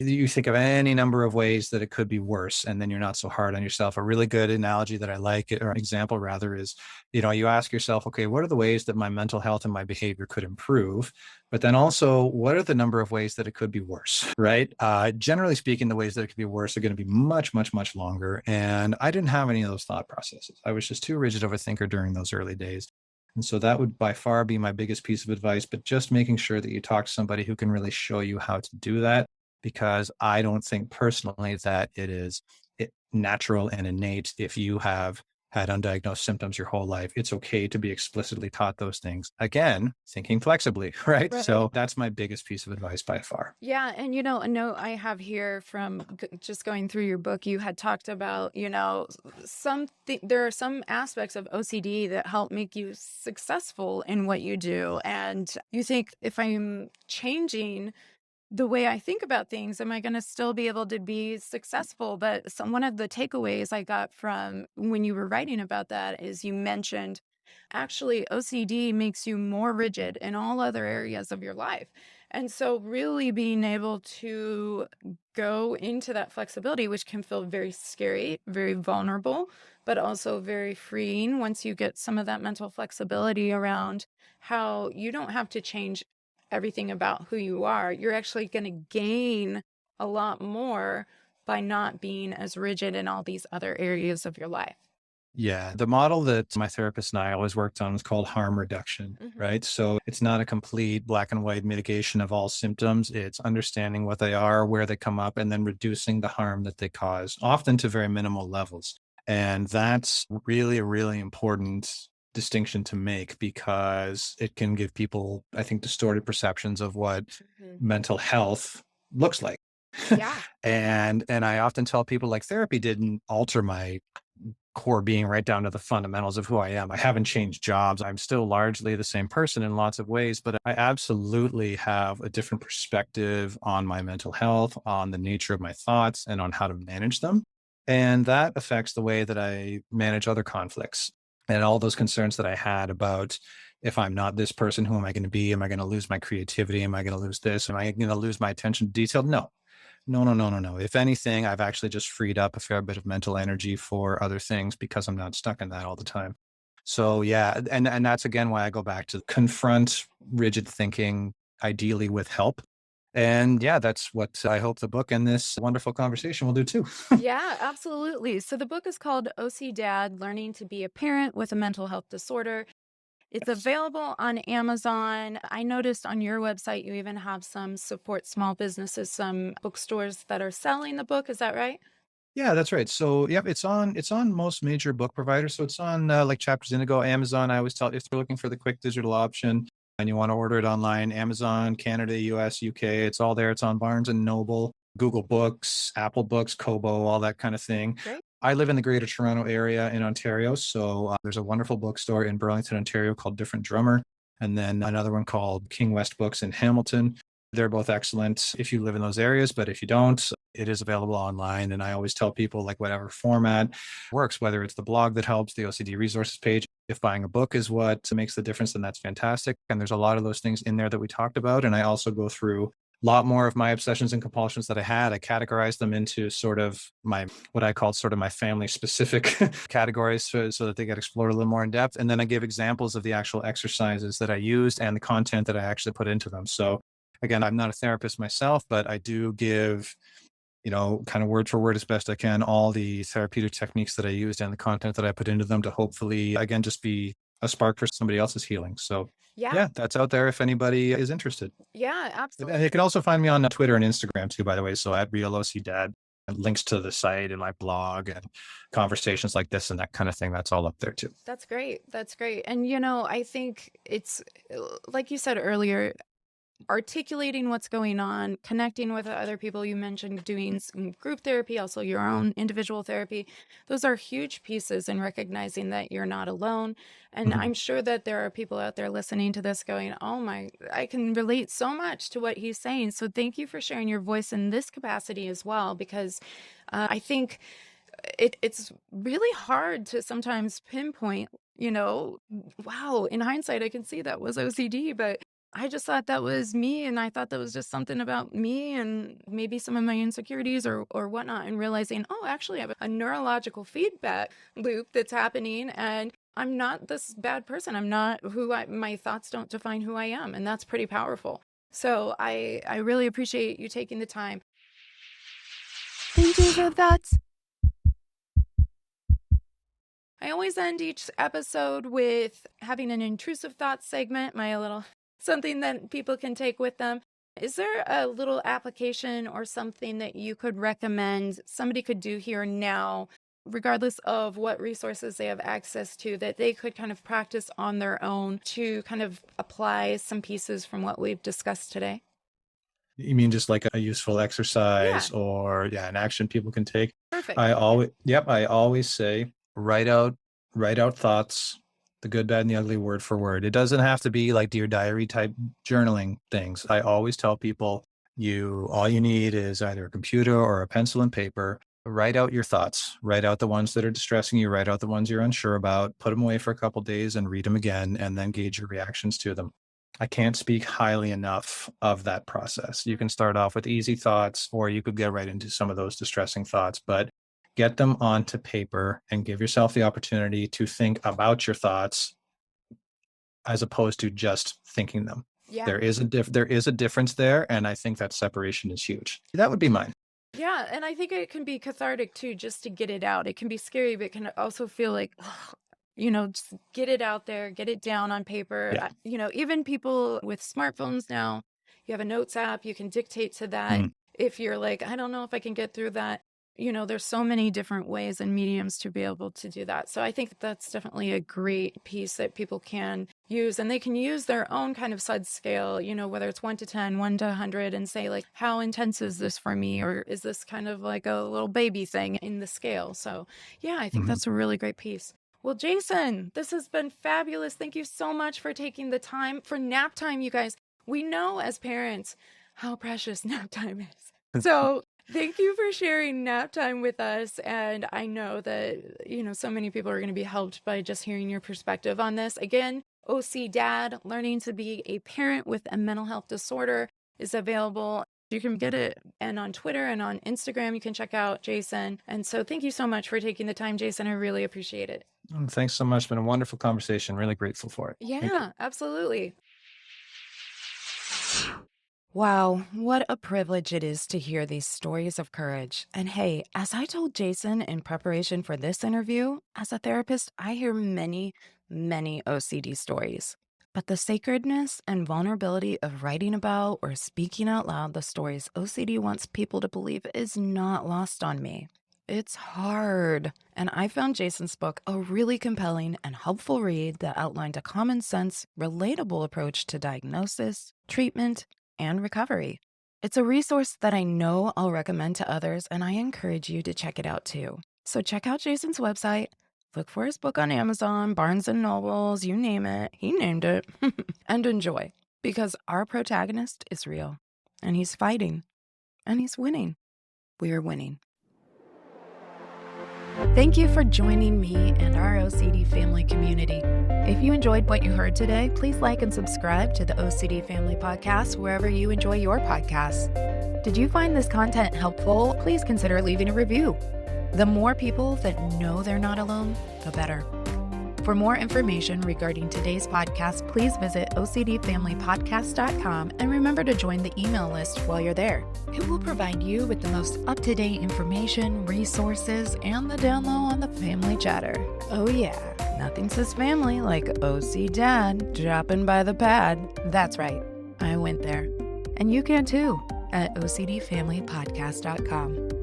You think of any number of ways that it could be worse, and then you're not so hard on yourself. A really good analogy that I like, or example rather, is you ask yourself, okay, what are the ways that my mental health and my behavior could improve? But then also, what are the number of ways that it could be worse, right? Generally speaking, the ways that it could be worse are going to be much, much, much longer. And I didn't have any of those thought processes. I was just too rigid of a thinker during those early days. And so that would by far be my biggest piece of advice, but just making sure that you talk to somebody who can really show you how to do that, because I don't think personally that it is natural and innate. If you have had undiagnosed symptoms your whole life, it's okay to be explicitly taught those things. Again, thinking flexibly, right? Right. So that's my biggest piece of advice by far. Yeah. And, a note I have here from just going through your book, you had talked about, there are some aspects of OCD that help make you successful in what you do. And you think, if I'm changing the way I think about things, am I going to still be able to be successful? But one of the takeaways I got from when you were writing about that is you mentioned actually OCD makes you more rigid in all other areas of your life. And so, really being able to go into that flexibility, which can feel very scary, very vulnerable, but also very freeing once you get some of that mental flexibility around how you don't have to change everything about who you are. You're actually going to gain a lot more by not being as rigid in all these other areas of your life. Yeah. The model that my therapist and I always worked on was called harm reduction, Hmm. right? So it's not a complete black and white mitigation of all symptoms. It's understanding what they are, where they come up, and then reducing the harm that they cause, often to very minimal levels. And that's really a really important distinction to make, because it can give people, I think, distorted perceptions of what Hmm. mental health looks like. Yeah. And I often tell people, like, therapy didn't alter my core being right down to the fundamentals of who I am. I haven't changed jobs. I'm still largely the same person in lots of ways, but I absolutely have a different perspective on my mental health, on the nature of my thoughts, and on how to manage them. And that affects the way that I manage other conflicts and all those concerns that I had about, if I'm not this person, who am I going to be? Am I going to lose my creativity? Am I going to lose this? Am I going to lose my attention to detail? No. No, no, no, no, no. If anything, I've actually just freed up a fair bit of mental energy for other things because I'm not stuck in that all the time. So yeah, and that's again why I go back to confront rigid thinking, ideally with help. And yeah, that's what I hope the book and this wonderful conversation will do too. Yeah, absolutely. So the book is called OCDad: Learning to Be a Parent with a Mental Health Disorder. It's Yes. available on Amazon. I noticed on your website you even have some support small businesses, some bookstores that are selling the book. Is that right? Yeah, that's right. So, yep, it's on most major book providers. So it's on like Chapters Indigo, Amazon. I always tell, if you're looking for the quick digital option and you want to order it online, Amazon, Canada, US, UK, it's all there. It's on Barnes and Noble, Google Books, Apple Books, Kobo, all that kind of thing. Great. I live in the Greater Toronto area in Ontario, so there's a wonderful bookstore in Burlington, Ontario called Different Drummer, and then another one called King West Books in Hamilton. They're both excellent if you live in those areas, but if you don't, it is available online. And I always tell people, like, whatever format works, whether it's the blog that helps, the OCD resources page. If buying a book is what makes the difference, then that's fantastic. And there's a lot of those things in there that we talked about. And I also go through lot more of my obsessions and compulsions that I had, I categorized them into sort of what I called sort of my family specific categories so that they get explored a little more in depth. And then I give examples of the actual exercises that I used and the content that I actually put into them. So again, I'm not a therapist myself, but I do give, kind of word for word as best I can, all the therapeutic techniques that I used and the content that I put into them to hopefully, again, just be a spark for somebody else's healing. So Yeah. yeah, that's out there if anybody is interested. Yeah, And you can absolutely. also find me on Twitter and Instagram too, by the way. So at Real OCDad, and links to the site and my blog and conversations like this and that kind of thing. That's all up there too. That's great. That's great. And, I think it's like you said earlier, articulating what's going on, connecting with other people. You mentioned doing some group therapy, also your own individual therapy. Those are huge pieces in recognizing that you're not alone. And Mhm. I'm sure that there are people out there listening to this going, oh my, I can relate so much to what he's saying. So thank you for sharing your voice in this capacity as well, because I think it's really hard to sometimes pinpoint, wow, in hindsight, I can see that was OCD, but I just thought that was me. And I thought that was just something about me and maybe some of my insecurities or whatnot. And realizing, oh, actually, I have a neurological feedback loop that's happening. And I'm not this bad person. I'm not my thoughts don't define who I am. And that's pretty powerful. So I really appreciate you taking the time. Intrusive thoughts. I always end each episode with having an intrusive thoughts segment, my little something that people can take with them. Is there a little application or something that you could recommend somebody could do here now, regardless of what resources they have access to, that they could kind of practice on their own to kind of apply some pieces from what we've discussed today? You mean just like a useful Yeah, exercise or yeah, an action people can take? perfect. I always say write out thoughts, the good, bad, and the ugly word for word. It doesn't have to be like Dear Diary type journaling things. I always tell people all you need is either a computer or a pencil and paper. Write out your thoughts. Write out the ones that are distressing you. Write out the ones you're unsure about. Put them away for a couple days and read them again, and then gauge your reactions to them. I can't speak highly enough of that process. You can start off with easy thoughts, or you could get right into some of those distressing thoughts, but get them onto paper and give yourself the opportunity to think about your thoughts as opposed to just thinking them. Yeah. There is a difference there, and I think that separation is huge. That would be mine. Yeah, and I think it can be cathartic too, just to get it out. It can be scary, but it can also feel like, just get it out there, get it down on paper. Yeah. Even people with smartphones now, you have a notes app, you can dictate to that. Mhm. If you're like, I don't know if I can get through that, there's so many different ways and mediums to be able to do that. So I think that's definitely a great piece that people can use, and they can use their own kind of SUD scale, whether it's 1 to 10, 1 to 100, and say like, how intense is this for me? Or is this kind of like a little baby thing in the scale? So yeah, I think Mhm. that's a really great piece. Well, Jason, this has been fabulous. Thank you so much for taking the time for nap time, you guys. We know as parents how precious nap time is. So thank you for sharing nap time with us. And I know that, so many people are going to be helped by just hearing your perspective on this. Again, OCDad, Learning to Be a Parent with a Mental Health Disorder, is available. You can get it, and on Twitter and on Instagram, you can check out Jason. And so thank you so much for taking the time, Jason. I really appreciate it. Thanks so much. It's been a wonderful conversation. Really grateful for it. Thank you. Yeah, absolutely. Wow, what a privilege it is to hear these stories of courage. And hey, as I told Jason in preparation for this interview, as a therapist, I hear many, many OCD stories. But the sacredness and vulnerability of writing about or speaking out loud the stories OCD wants people to believe is not lost on me. It's hard. And I found Jason's book a really compelling and helpful read that outlined a common sense, relatable approach to diagnosis, treatment, and recovery. It's a resource that I know I'll recommend to others, and I encourage you to check it out too. So check out Jason's website, look for his book on Amazon, Barnes and Nobles, you name it. He named it. And enjoy, because our protagonist is real, and he's fighting, and he's winning. We're winning. Thank you for joining me and our OCD family community. If you enjoyed what you heard today, please like and subscribe to the OCD Family Podcast wherever you enjoy your podcasts. Did you find this content helpful? Please consider leaving a review. The more people that know they're not alone, the better. For more information regarding today's podcast, please visit OCDFamilyPodcast.com and remember to join the email list while you're there. It will provide you with the most up-to-date information, resources, and the down low on the family chatter. Oh yeah, nothing says family like OCDad dropping by the pad. That's right, I went there. And you can too at OCDFamilyPodcast.com.